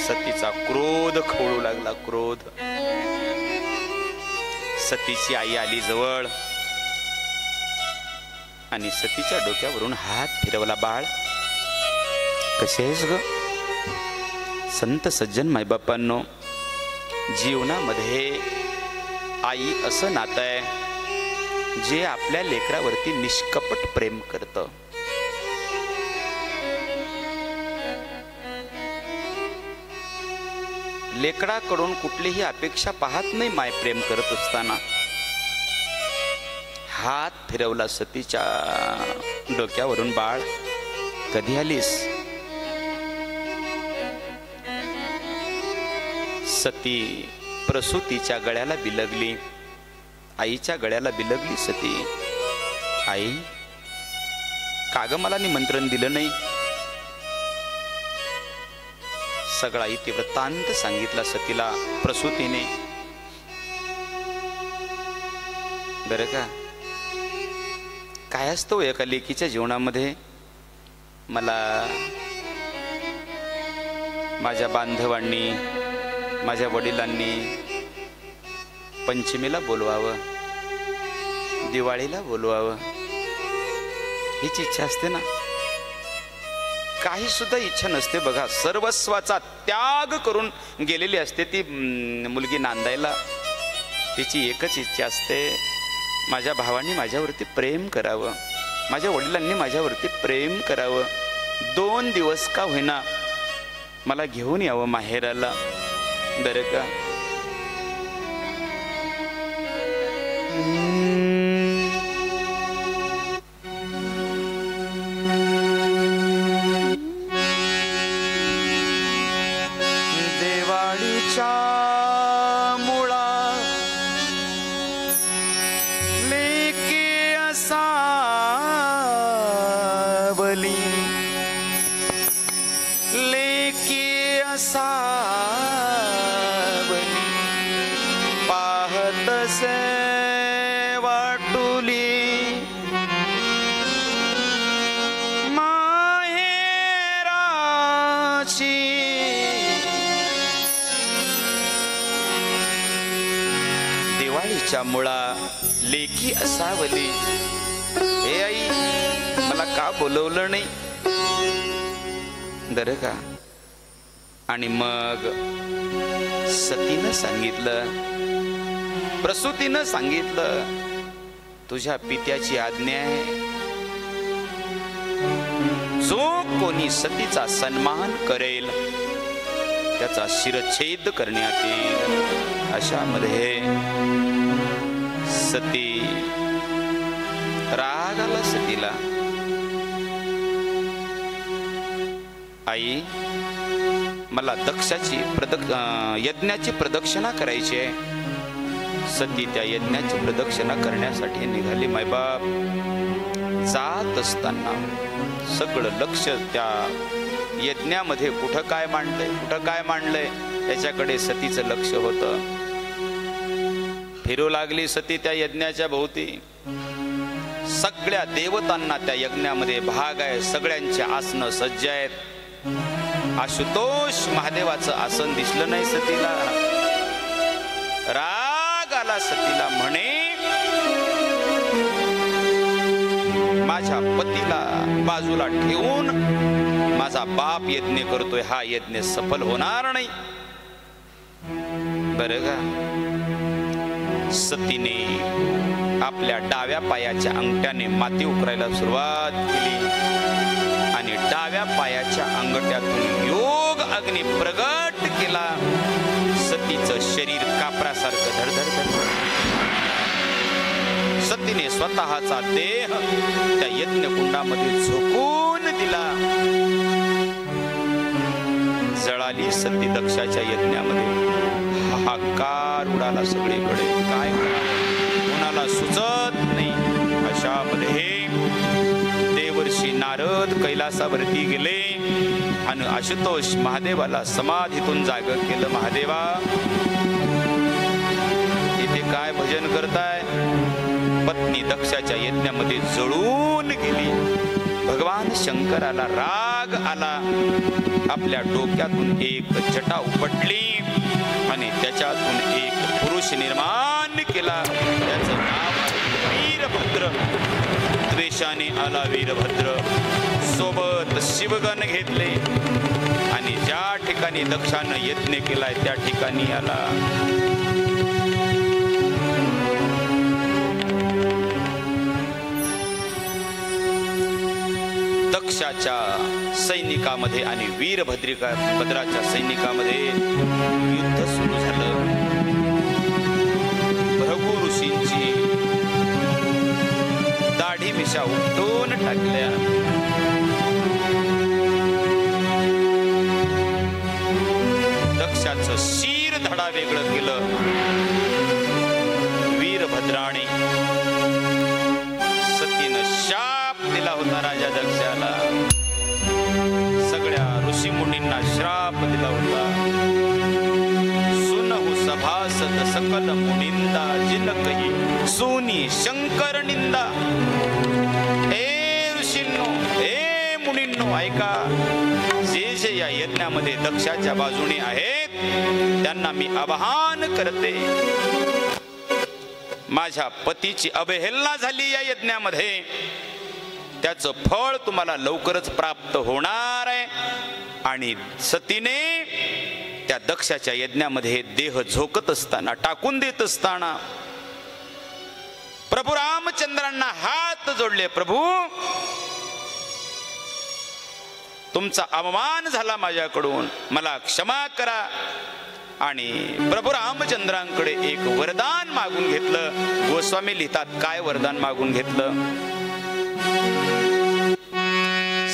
सतीचा क्रोध खवळू लागला, क्रोध. सतीची आई आली जवळ आणि सतीच्या डोक्यावरून हात फिरवला. बाळ, कशी आहेस ग? संत सज्जन मायबापांनो, जीवनामध्ये आई असं नातं आहे जे आपल्या लेकरावरती निष्कपट प्रेम करतं. लेकराकडून कुठलीही अपेक्षा पाहत नाही माय प्रेम करत असताना. हात फिरवला सतीच्या डोक्यावरून. बाळ, कधी आलीस? सती प्रसूतीच्या गळ्याला बिलगली, आईच्या गळ्याला बिलगली सती. आई, का ग मला निमंत्रण दिलं नाही? सगळा इतिवृत्तांत सांगितला सतीला प्रसूतीने. बरं का. काय असतो एका लेकीच्या जीवनामध्ये. मला माझ्या बांधवांनी, माझ्या वडिलांनी पंचमीला बोलवावं, दिवाळीला बोलवावं, हीच इच्छा असते ना. काही सुद्धा इच्छा नसते बघा. सर्वस्वाचा त्याग करून गेलेली असते ती मुलगी नांदायला. तिची एकच इच्छा असते, माझ्या भावांनी माझ्यावरती प्रेम करावं, माझ्या वडिलांनी माझ्यावरती प्रेम करावं, 2 दिवस का होईना मला घेऊन यावं माहेराला. बरं का. देवाळीच्या मुळा लेकी असावली, लेकी असावली, पाहतसे वाटुली माहेराची. दिवाळीच्या मुळा लेकी असावली. हे आई, मला का बोलवलं नाही. बरं का. आणि मग सतीनं सांगितलं, प्रसूतीनं सांगितलं, तुझ्या पित्याची आज्ञा आहे, जो कोणी सतीचा सन्मान करेल त्याचा शिरच्छेद करण्यात येईल. अशामध्ये सती, राग आला सतीला. आई, मला दक्षाची यज्ञाची प्रदक्षिणा करायची आहे. सती त्या यज्ञाची प्रदक्षिणा करण्यासाठी निघाली. मायबाप जात असताना सगळं लक्ष त्या यज्ञामध्ये कुठं काय मांडलंय, कुठं काय मांडलंय याच्याकडे सतीचं लक्ष होतं. फिरू लागली सती त्या यज्ञाच्या भोवती. सगळ्या देवतांना त्या यज्ञामध्ये भाग आहे, सगळ्यांचे आसनं सज्ज आहेत. आशुतोष महादेवाचं आसन दिसलं नाही सतीला. राग आला सतीला. म्हणे, माझ्या पतीला बाजूला ठेवून माझा बाप यज्ञ करतोय, हा यज्ञ सफल होणार नाही. बरं का. सतीने आपल्या डाव्या पायाच्या अंगठ्याने माती उकरायला सुरुवात केली आणि डाव्या पायाच्या अंगठ्यातून योग अग्नी प्रगट केला. सतीचं शरीर कापरासारखं धडधड धडधड. सतीने स्वतःचा देह त्या यज्ञकुंडामध्ये झोकून दिला. जळाली सती दक्षाच्या यज्ञामध्ये. हाहाकार उडाला सगळीकडे. काय कोणाला सुचत नाही. अशामध्ये देवर्षी नारद कैलासावरती गेले आणि आशुतोष महादेवाला समाधीतून जाग केलं. महादेवा, इथे काय भजन करताय. पत्नी दक्षाच्या यज्ञामध्ये जळून गेली. भगवान शंकराला राग आला. आपल्या डोक्यातून एक जटा उपटली आणि त्याच्यातून एक पुरुष निर्माण केला. त्याचं नाव वीरभद्र. द्वेषाने आला वीरभद्र. सोबत शिवगण घेतले आणि ज्या ठिकाणी दक्षानं यज्ञ केलाय त्या ठिकाणी आला. दक्षाच्या सैनिकामध्ये आणि वीरभद्राच्या सैनिकामध्ये युद्ध सुरू झालं. भृगु ऋषींची दाढी मिशा उपटून टाकल्या. दक्षाचं शिर धडा वेगळं केलं. वीरभद्राने सतीनं शाप दिला होता राजा दक्षाला. सगळ्या ऋषीमुनींना श्राप दिला होता. सुनहु सभासद सकल मुनिंदा जिन कही सुनी शंकर निंदा. ए ऋषींनो, ए मुनींनो, ऐका. जे जे या यज्ञामध्ये दक्षाच्या बाजूने आहेत त्यांना मी आवाहन करते. माझ्या पतीची अवहेलना झाली या यज्ञामध्ये, त्याचं फळ तुम्हाला लवकरच प्राप्त होणार आहे. आणि सतीने त्या दक्षाच्या यज्ञामध्ये देह झोकत असताना, टाकून देत असताना प्रभू रामचंद्रांना हात जोडले. प्रभू, तुमचा अवमान झाला माझ्याकडून, मला क्षमा करा. आणि प्रभू रामचंद्रांकडे एक वरदान मागून घेतलं. गोस्वामी लिहितात, काय वरदान मागून घेतलं.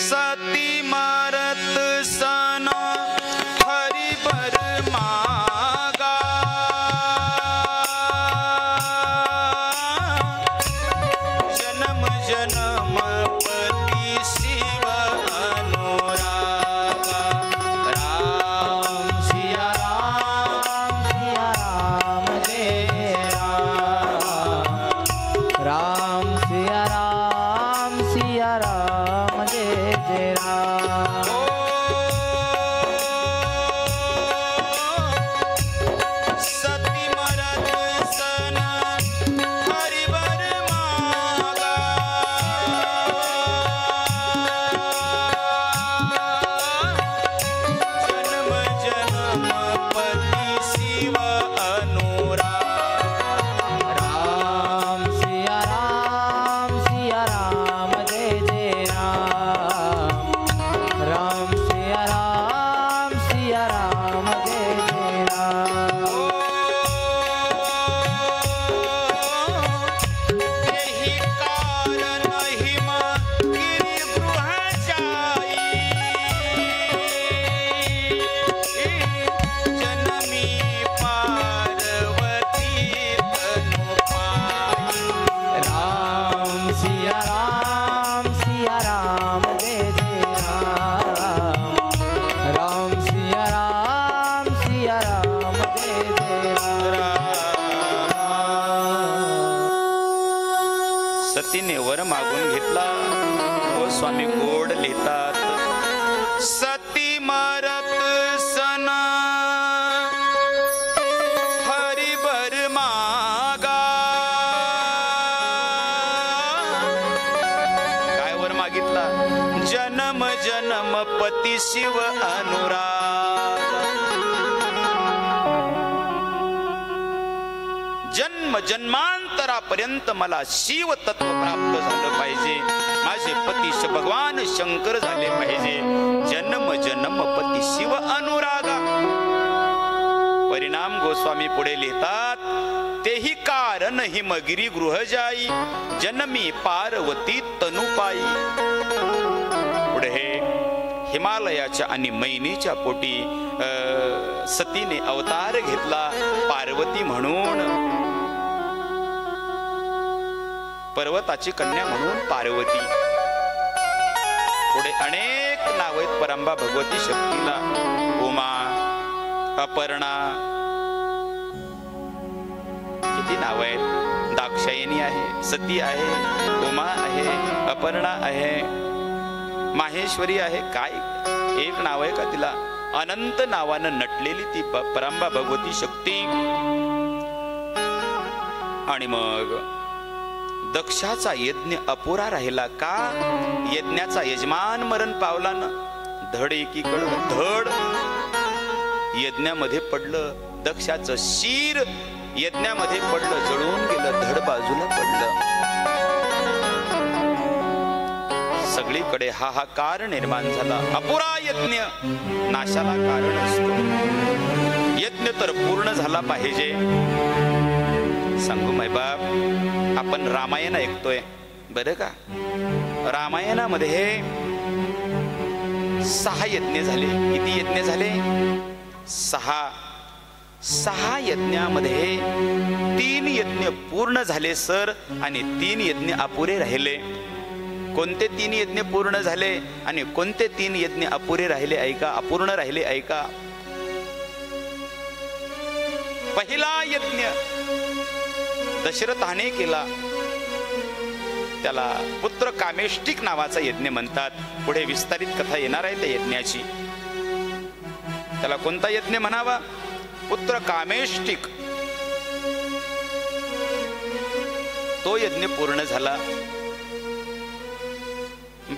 सती मारत सन हरिबर मागा, जन्म जन्म पती शिव अनुरागा. राम सिया राम जय राम. राम सिया राम जय जय राम. सती मरत सन हरिबर मागा, जन्म जन्म पती शिव अनुरागा. राम सिया राम जय जय राम. राम सिया राम जय जय राम. यही कारण हिमा गिरिगृह जाई, जनमी पार्वती तनु पाई. राम सिया राम जय जय राम. राम सिया राम जय जय राम. सतीने वर मागून घेतला. गोस्वामी गोड लिहितात, सती मरत सना हरिबर मागा. काय वर मागितला. जन्म जन्म पती शिव अनुराग. जन्म जन्मांतरापर्यंत मला शिव तत्व प्राप्त झालं पाहिजे. माझे पती भगवान शंकर झाले पाहिजे. जन्म जन्म पती शिव अनुरागा. परिणाम गोस्वामी पुढे लिहितात, तेही कारण हिमगिरी गृह जाई, जन्मी पार्वती तनुपाई. पुढे हिमालयाच्या आणि मैनीच्या पोटी सतीने अवतार घेतला पार्वती म्हणून. पर्वताची कन्या म्हणून पार्वती. पुढे अनेक नाव आहेत परंबा भगवती शक्तीला. उमा, अपर्णा, किती नाव आहेत. दाक्षायणी आहे, सती आहे, उमा आहे, अपर्णा आहे, माहेश्वरी आहे. काय एक नाव आहे का तिला. अनंत नावानं नटलेली ती परंबा भगवती शक्ती. आणि मग दक्षाचा यज्ञ अपुरा राहिला का. यज्ञाचा यजमान मरण पावला ना. धड एकीकडं धड यज्ञामध्ये पडलं. दक्षाचं शिर यज्ञामध्ये पडलं, जळून गेलं. धड बाजूला पडलं. सगळीकडे हाहाकार निर्माण झाला. अपुरा यज्ञ नाशाला कारण असतो. यज्ञ तर पूर्ण झाला पाहिजे. सांगू मायबाप, आपण रामायण ऐकतोय बरं का. रामायणामध्ये 6 यज्ञ झाले. किती यज्ञ झाले. 6 यज्ञामध्ये 3 यज्ञ पूर्ण झाले सर, आणि 3 यज्ञ अपुरे राहिले. कोणते 3 यज्ञ पूर्ण झाले आणि कोणते 3 यज्ञ अपुरे राहिले ऐका, अपूर्ण राहिले ऐका. पहिला यज्ञ दशरथाने केला त्याला पुत्र कामेष्टिक नावाचा यज्ञ म्हणतात. पुढे विस्तारित कथा येणार आहे त्या यज्ञाची. त्याला कोणता यज्ञ म्हणावा? पुत्र कामेष्टिक. तो यज्ञ पूर्ण झाला.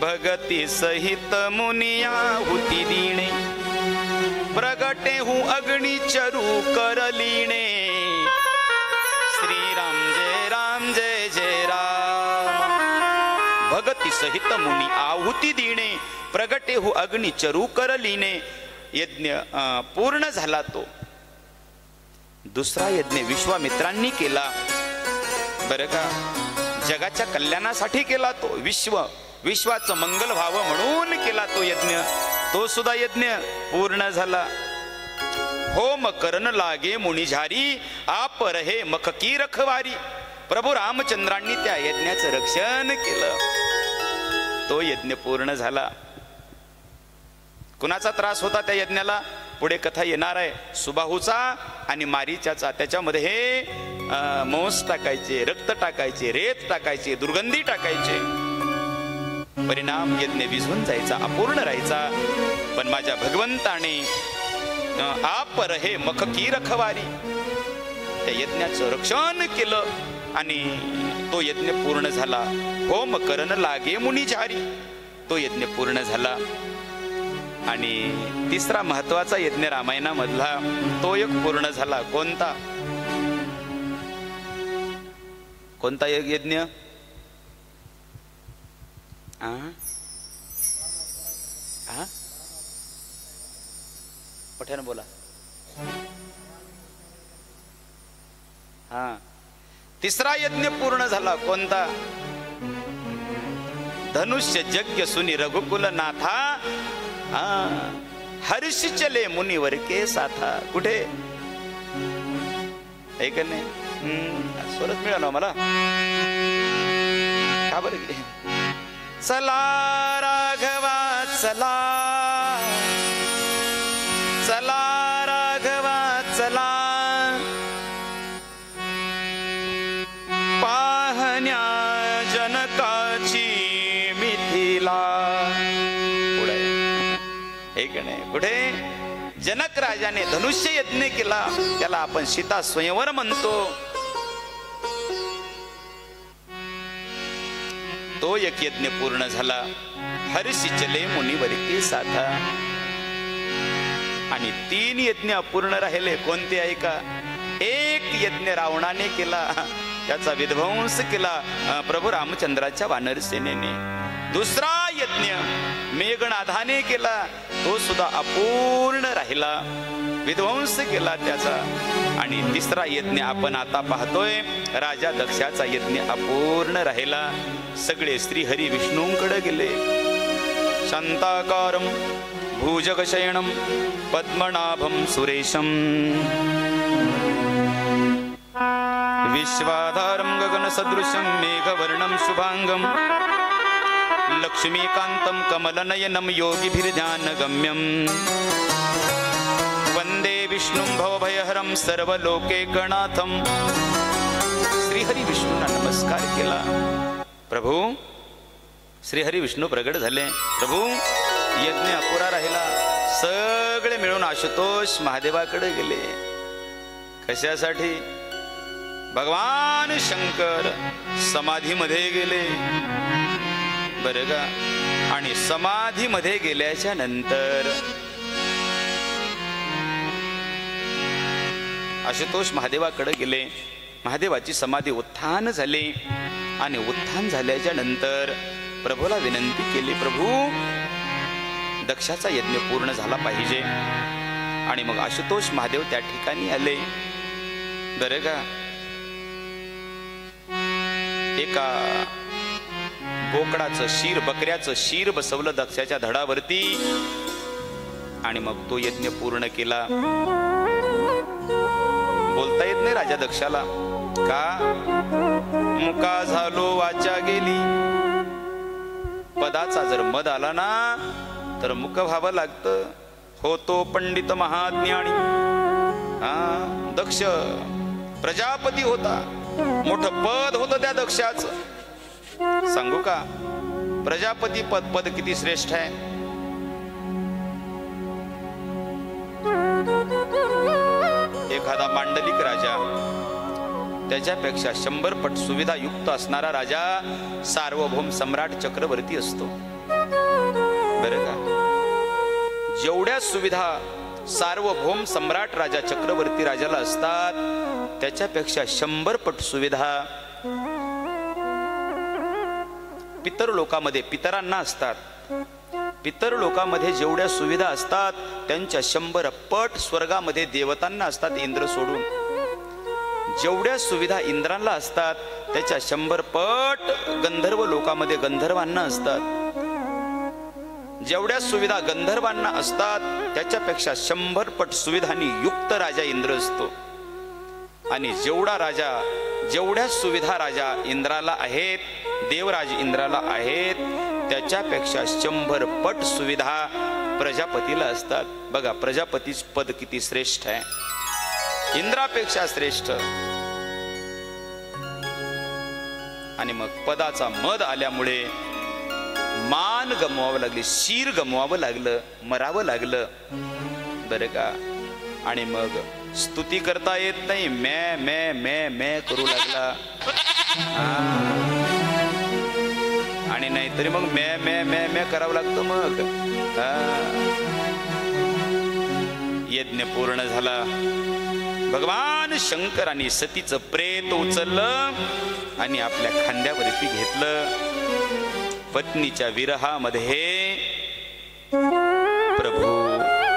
भगती सहित मुनिया हुती दीणे, प्रगटे हूँ अग्नि चरु करलीणे. श्री राम जय राम जय जय राम. भगती सहित मुनी आहुती देणे, प्रगटे हूँ अग्नि चरु करलीणे. यज्ञ पूर्ण झाला. तो दुसरा यज्ञ विश्वामित्रांनी केला. बरं का, जगाच्या कल्याणासाठी केला तो. विश्वाचं मंगल व्हावं म्हणून केला तो यज्ञ. तो सुद्धा यज्ञ पूर्ण झाला. होम करण लागे मुनिझारी, आप रहे मख की रखवारी. प्रभू रामचंद्रांनी त्या यज्ञाचं रक्षण केलं. तो यज्ञ पूर्ण झाला. कुणाचा त्रास होता त्या यज्ञाला? पुढे कथा येणार आहे. सुबाहूचा आणि मारीचाचा. त्याच्यामध्ये हे मांस टाकायचे, रक्त टाकायचे, रेत टाकायचे, दुर्गंधी टाकायचे. परिणाम यज्ञ विझून जायचा, अपूर्ण राहायचा. पण माझ्या भगवंताने आप रहे मख की रखवारी, त्या यज्ञाचं रक्षण केलं आणि तो यज्ञ पूर्ण झाला. होम करण लागे मुनिझारी, तो यज्ञ पूर्ण झाला. आणि तिसरा महत्वाचा यज्ञ रामायणामधला तो एक पूर्ण झाला. कोणता? कोणता यज्ञ? पठ्यानं बोला. तिसरा यज्ञ पूर्ण झाला. कोणता? धनुष्य यज्ञ सुनी रघुकुल नाथा, हर्ष चले मुनिवर के साथा. कुठे ऐक नाही, स्वरच मिळाला मला. का बरं? चला राघवा चला, चला राघवा चला, पाहण्या जनकाची मिथिला. पुढे एक नाही, कुठे? जनक राजाने धनुष्य यज्ञ केला, त्याला आपण सीता स्वयंवर म्हणतो. तो एक यज्ञ पूर्ण झाला. हर्षी चले मुनिवर के साथा. आणि 3 यज्ञ अपूर्ण राहिले. कोणते ऐका? एक यज्ञ रावणाने केला, त्याचा विध्वंस केला प्रभू रामचंद्राच्या वानर सेनेने. दुसरा यज्ञ मेघनाथाने केला, तो सुद्धा अपूर्ण राहिला, विध्वंस केला त्याचा. आणि तिसरा यज्ञ आपण आता पाहतोय, राजा दक्षाचा यज्ञ अपूर्ण राहिला. सगळे श्री हरी विष्णूंकडे गेले. शांताकारं भुजगशयनं पद्मनाभं सुरेशं, विश्वाधारं गगनसदृशं मेघवर्णं शुभांगं, लक्ष्मीकान्तं कमलनयनं योगिभिर्ध्यानगम्यं, वंदे विष्णुं भवभयहरं सर्वलोकैकनाथं. श्रीहरी विष्णूंना नमस्कार केला. प्रभू, श्रीहरी विष्णू प्रगट झाले. प्रभू, यज्ञ अपुरा राहिला. सगळे मिळून आशुतोष महादेवाकडे गेले. कशासाठी? भगवान शंकर समाधीमध्ये गेले. बरं का? आणि समाधीमध्ये गेल्याच्या नंतर आशुतोष महादेवाकडे गेले. महादेवाची समाधी उत्थान झाली. आणि उत्थान झाल्याच्या नंतर प्रभूला विनंती केली, प्रभू दक्षाचा यज्ञ पूर्ण झाला पाहिजे. आणि मग आशुतोष महादेव त्या ठिकाणी आले. बरं का? एका बोकडाचं शीर, बकऱ्याचं शीर बसवलं दक्षाच्या धडावरती. आणि मग तो यज्ञ पूर्ण केला. बोलता येत नाही राजा दक्षाला. का? मुका झालो वाचा गेली. पदाचा जर मद आला ना तर मुक व्हावं लागतं. होतो पंडित महाज्ञानी. दक्ष प्रजापती होता. मोठं पद होतं त्या दक्षाचं. सांगू का प्रजापती पद किती श्रेष्ठ आहे. एखादा मांडलिक राजा त्याच्यापेक्षा 100 पट सुविधा युक्त असणारा राजा सार्वभौम सम्राट चक्रवर्ती असतो. बरं का. जेवढ्या सुविधा सार्वभौम सम्राट राजा चक्रवर्ती राजाला असतात त्याच्यापेक्षा 100 पट सुविधा पितर लोकांमध्ये पितरांना असतात. पितर लोकांमध्ये जेवढ्या सुविधा असतात त्यांच्या 100 पट स्वर्गामध्ये देवतांना असतात इंद्र सोडून. जेवढ्या सुविधा इंद्रांना असतात त्याच्या 100 पट गंधर्व लोकांमध्ये गंधर्वांना असतात. जेवढ्या सुविधा गंधर्वांना असतात त्याच्यापेक्षा 100 पट सुविधांनी युक्त राजा इंद्र असतो. आणि जेवढ्या सुविधा राजा इंद्राला आहेत, देवराज इंद्राला आहेत, त्याच्यापेक्षा 100 पट सुविधा प्रजापतीला असतात. बघा प्रजापतीच पद किती श्रेष्ठ आहे, इंद्रापेक्षा श्रेष्ठ. आणि मग पदाचा मद आल्यामुळे मान गमवावं लागले, शिर गमवावं लागलं, मरावं लागलं. बरं का. आणि मग स्तुती करता येत नाही, मैं करू लागला. आणि नाहीतरी मग मैं करावं लागतं. मग यज्ञ पूर्ण झाला. भगवान शंकरांनी सतीचं प्रेत उचललं आणि आपल्या खांद्यावरती घेतलं. पत्नीच्या विरहामध्ये प्रभू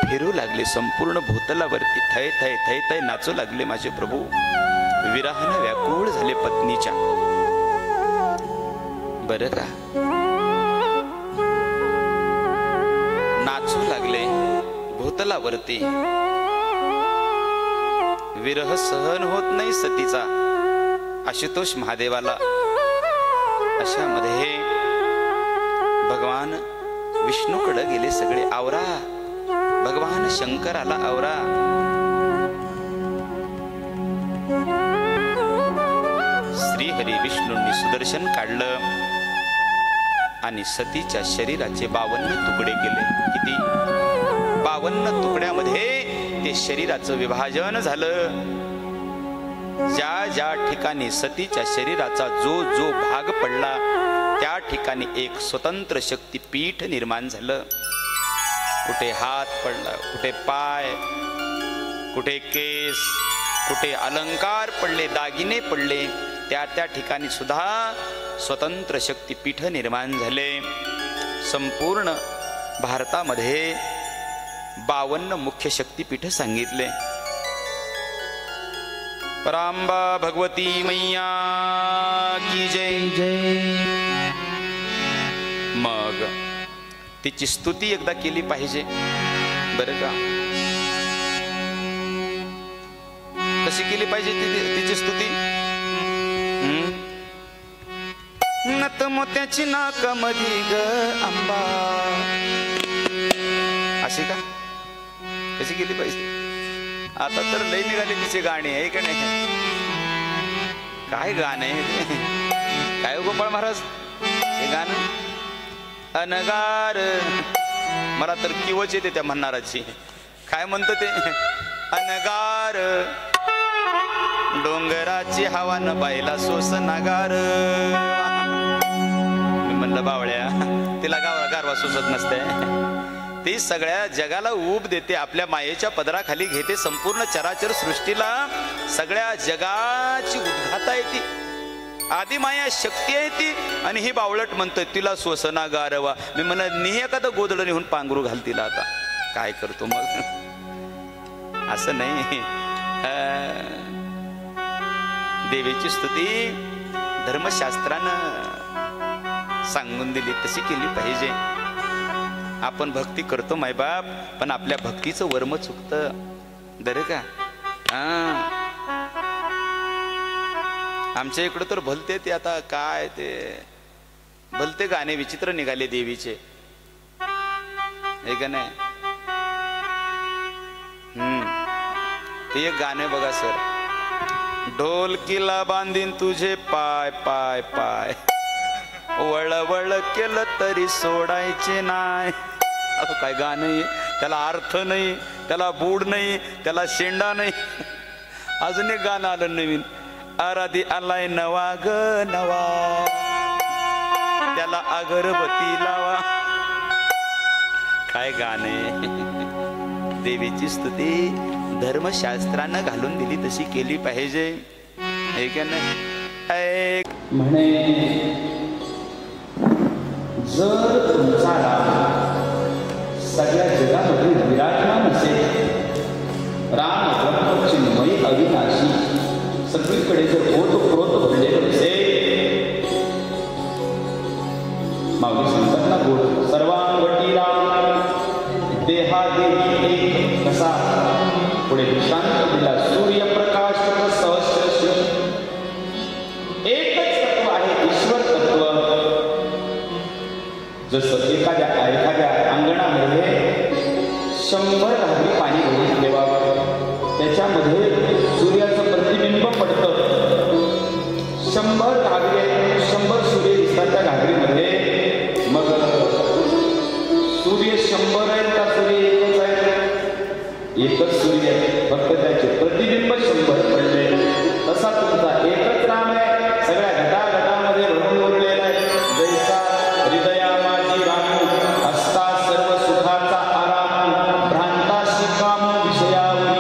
फिरू लागले संपूर्ण भूतलावरती. थै थै थै थै नाचू लागले माझे प्रभू. विरहानं व्याकुळ झाले पत्नीच्या. बरं का. नाचू लागले भूतलावरती. विरह सहन होत नाही सतीचा आशुतोष महादेवाला. अशामध्ये भगवान विष्णूकडे गेले सगळे. आवरा भगवान शंकराला आवरा. श्री हरी विष्णूंनी सुदर्शन काढलं आणि सतीच्या शरीराचे 52 तुकडे केले. किती? 52 तुकड्यामध्ये ते शरीराचं विभाजन झालं. ज्या ज्या ठिकाणी सतीच्या शरीराचा जो भाग पडला त्या ठिकाणी एक स्वतंत्र शक्तीपीठ निर्माण झालं. कुठे हात पडला, कुठे पाय, कुठे केस, कुठे अलंकार पडले, दागिने पडले, त्या ठिकाणी सुद्धा स्वतंत्र शक्तीपीठ निर्माण झाले. संपूर्ण भारतामध्ये 52 मुख्य शक्तीपीठ सांगितले. परांबा भगवती मैया की जय जय. मग तिची स्तुती एकदा केली पाहिजे. बरं का. कशी केली पाहिजे तिची स्तुती? नत मोत्याची नाक मधी ग अंबा. अशी का? कशी केली पाहिजे? आता तर लई निघाले तिचे गाणे आहे का नाही? काय गाणं आहे? काय गोपाळ महाराज हे गाणं? अनगार. मला तर किवच येते त्या म्हणणाराची. काय म्हणतो ते? अनगार डोंगराची हवा न बायला सोस नगार. मी म्हणलं बावळ्या तिला गारवा सोसत नसते. ती सगळ्या जगाला ऊब देते, आपल्या मायेच्या पदराखाली घेते. संपूर्ण चराचर सृष्टीला सगळ्या जगाची उद्घाता आहे ती. आदिमाया शक्ती आहे ती. आणि ही बावळट म्हणतोय तिला सोसना गारवा. मी म्हणलं निही एखादं गोदडं निहून पांघरू घाल तिला. आता काय करतो मग? असं नाही. देवीची स्तुती धर्मशास्त्रानं सांगून दिली, तशी केली पाहिजे. आपण भक्ती करतो मायबाप, पण आपल्या भक्तीचं वर्म चुकतं. बरं का. आमच्या इकडं तर भलते ते आता काय ते भलते गाणे विचित्र निघाले देवीचे, हे का नाही? ते एक गाणे बघा सर, ढोलकीला बांधीन तुझे पाय पाय पाय, वळवळ केलं तरी सोडायचे नाही. असं काय गाणं आहे, त्याला अर्थ नाही, त्याला बूड नाही, त्याला शेंडा नाही. अजून एक गाणं आलं नवीन, आराधी आलाय नवा ग नवा, त्याला अगरबत्ती लावा. काय गाणे. देवीची स्तुती धर्मशास्त्रानं घालून दिली तशी केली पाहिजे, हे का नाही. म्हणे जर तुमचा राम सगळ्या जगामध्ये विराजमान असेल, राम ब्रह्म चिन्मयी अविनाशी सगळीकडे जर ओतप्रोत भरलेलं असेल, माऊली सांगतात ना बोल, सर्वांवटी राम देहादेही एक कसा. पुढे दृष्टांत दिला, सूर्यप्रकाश सहस्र, एकच तत्व आहे ईश्वर तत्व. जसं एखाद्या अंगणामध्ये 100 घागरी पाणी भरून ठेवावं, त्याच्यामध्ये सूर्याचं प्रतिबिंब पडतं. 100 घागरी, 100 सूर्य दिसतात त्या घागरीमध्ये. मग सूर्य 100 आहेत का सूर्य एकच आहे? एकच सूर्य आहे, फक्त त्याचे प्रतिबिंब 100 पडले. तसा तुमचा एकच राम आहे, सगळ्या घटाघटामध्ये भरून उरलेला आहे. जैसा हृदया माझी राम, हस्ता सर्व सुखाचा आराम, भ्रांताशी काम विषयावरी.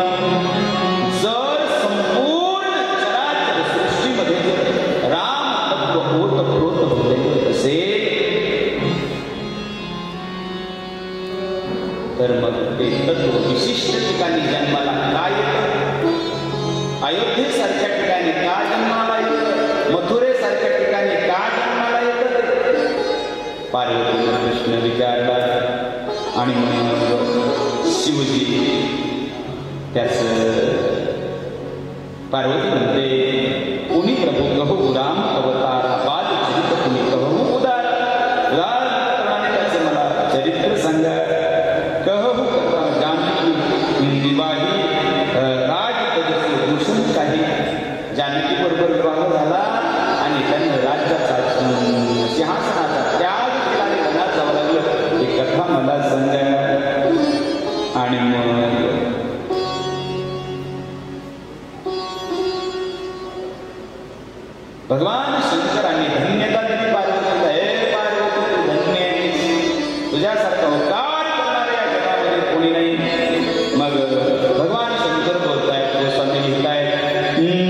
जर संपूर्ण चराचर सृष्टीमध्ये राम तत्व ओतप्रोत भरलेले असेल, तर मग ते तत्व विशिष्ट ठिकाणी जन्माला काय येतं? अयोध्येसारख्या ठिकाणी का जन्माला येतं? मथुरेसारख्या ठिकाणी का जन्माला येतं? पार्वतीने प्रश्न विचारला आणि मग शिवजी त्याच पार्वती म्हणते, कुणी प्रभू कहू राम अवतार, बाद चरित्र कुणी कहू उदार. उदाहरणाने त्याचं मला चरित्र सांगा. कहू जानकी विवाही राज तजसे भूषण काही. जानकी बरोबर विवाह झाला आणि त्यांनी राज्याचा सिंहासनाचा त्याग केला आणि वनात जावं लागलं. ही कथा मला सांगा. आणि मग भगवान शंकरांनी धन्यता दिली पार्वतीला. हे पार्वती तू धन्य आहेस, तुझ्यासारखा होकार करणाऱ्या जगामध्ये कोणी नाही. मग भगवान शंकर बोलतायत, गोस्वामी लिहितायत, जय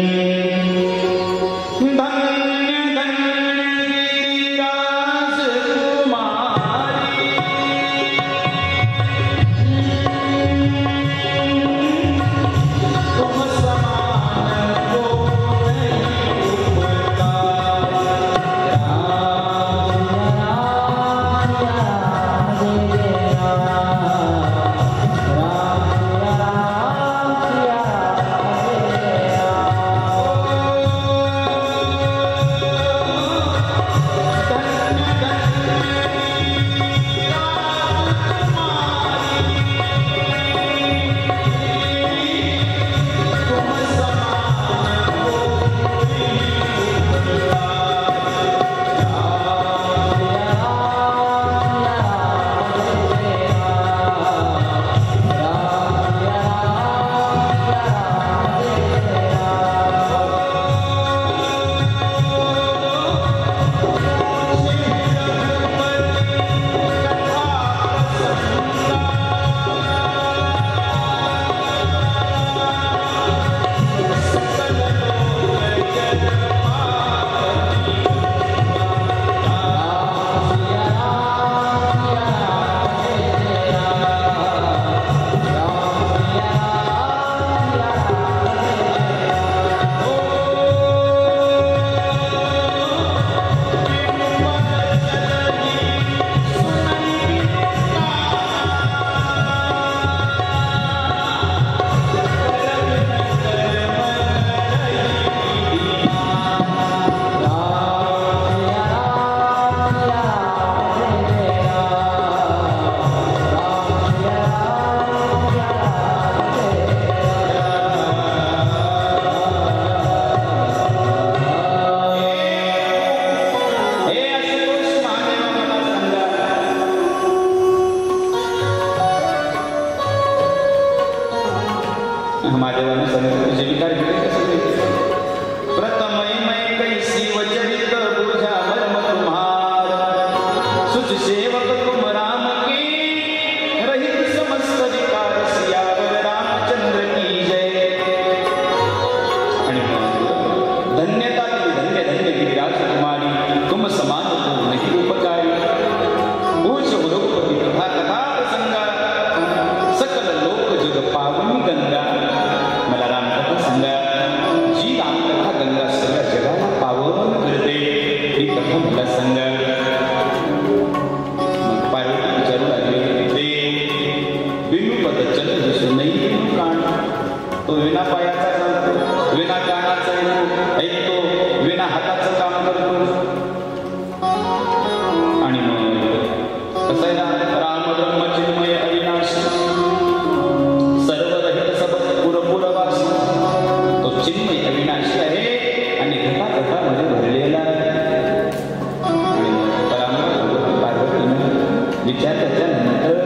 त्याच्यानंतर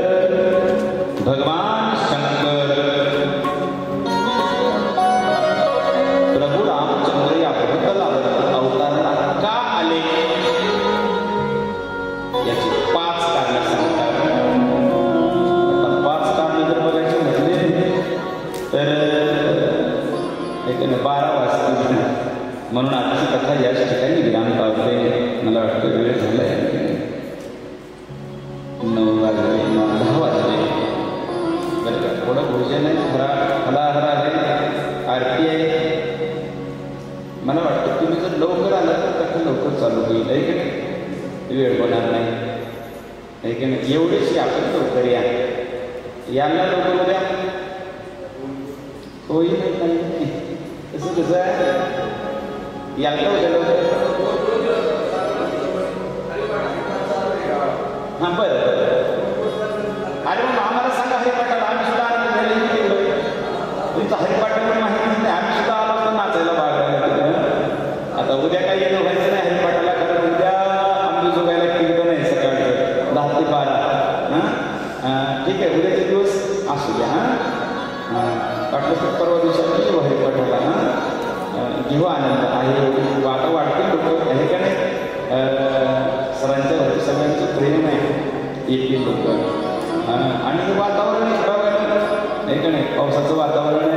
भगवान शंकर प्रभू रामचंद्र या भक्तलावरती अवताराला का आले याची 5 कारणे सांगतात. 5 कारणे जर बघायचे म्हटले तर 12 वाजतील. म्हणून आजची कथा याच ठिकाणी विराम पावते. मला वाटतं वेळ झालाय. 9 वाजले 10 वाजले. बरं का थोडं भोजन आहे, हराहर आहे, आरती आहे. मला वाटतं तुम्ही जर लवकर आलात तर कथा लवकर चालू होईल. आहे की नाही? वेळ होणार नाही. आहे की नाही? एवढीशी आपण लवकर याला लवकर उद्या होईल नाही. तसं कसं आहे याला उद्या लवकर. हां बरं अरे मग आम्हाला सांगा हरिपाठाला. आम्ही सुद्धा आनंद झाले. तुमचा हरिपाठ पण माहिती नाही. आम्ही सुद्धा आलो तर नाचायला बाळगायला तिकडं. आता उद्या काही येणं व्हायचं नाही हरिपाठाला. कारण उद्या आम्ही जोगायला कीर्तन आहे सकाळचं 10 ते 12. हां ठीक आहे. उद्याचे दिवस असू द्या. हां वाटलं तर परवा दिवसात घेऊ हरिपाठाला. हां घेऊ आनंद आहे. वाटा वाटतील लोक आहे का नाही. सरांच्या वरती सगळ्यांचं प्रेम आहे. येतील लोक आणि हे वातावरण बघायला नाही का नाही. पावसाचं वातावरण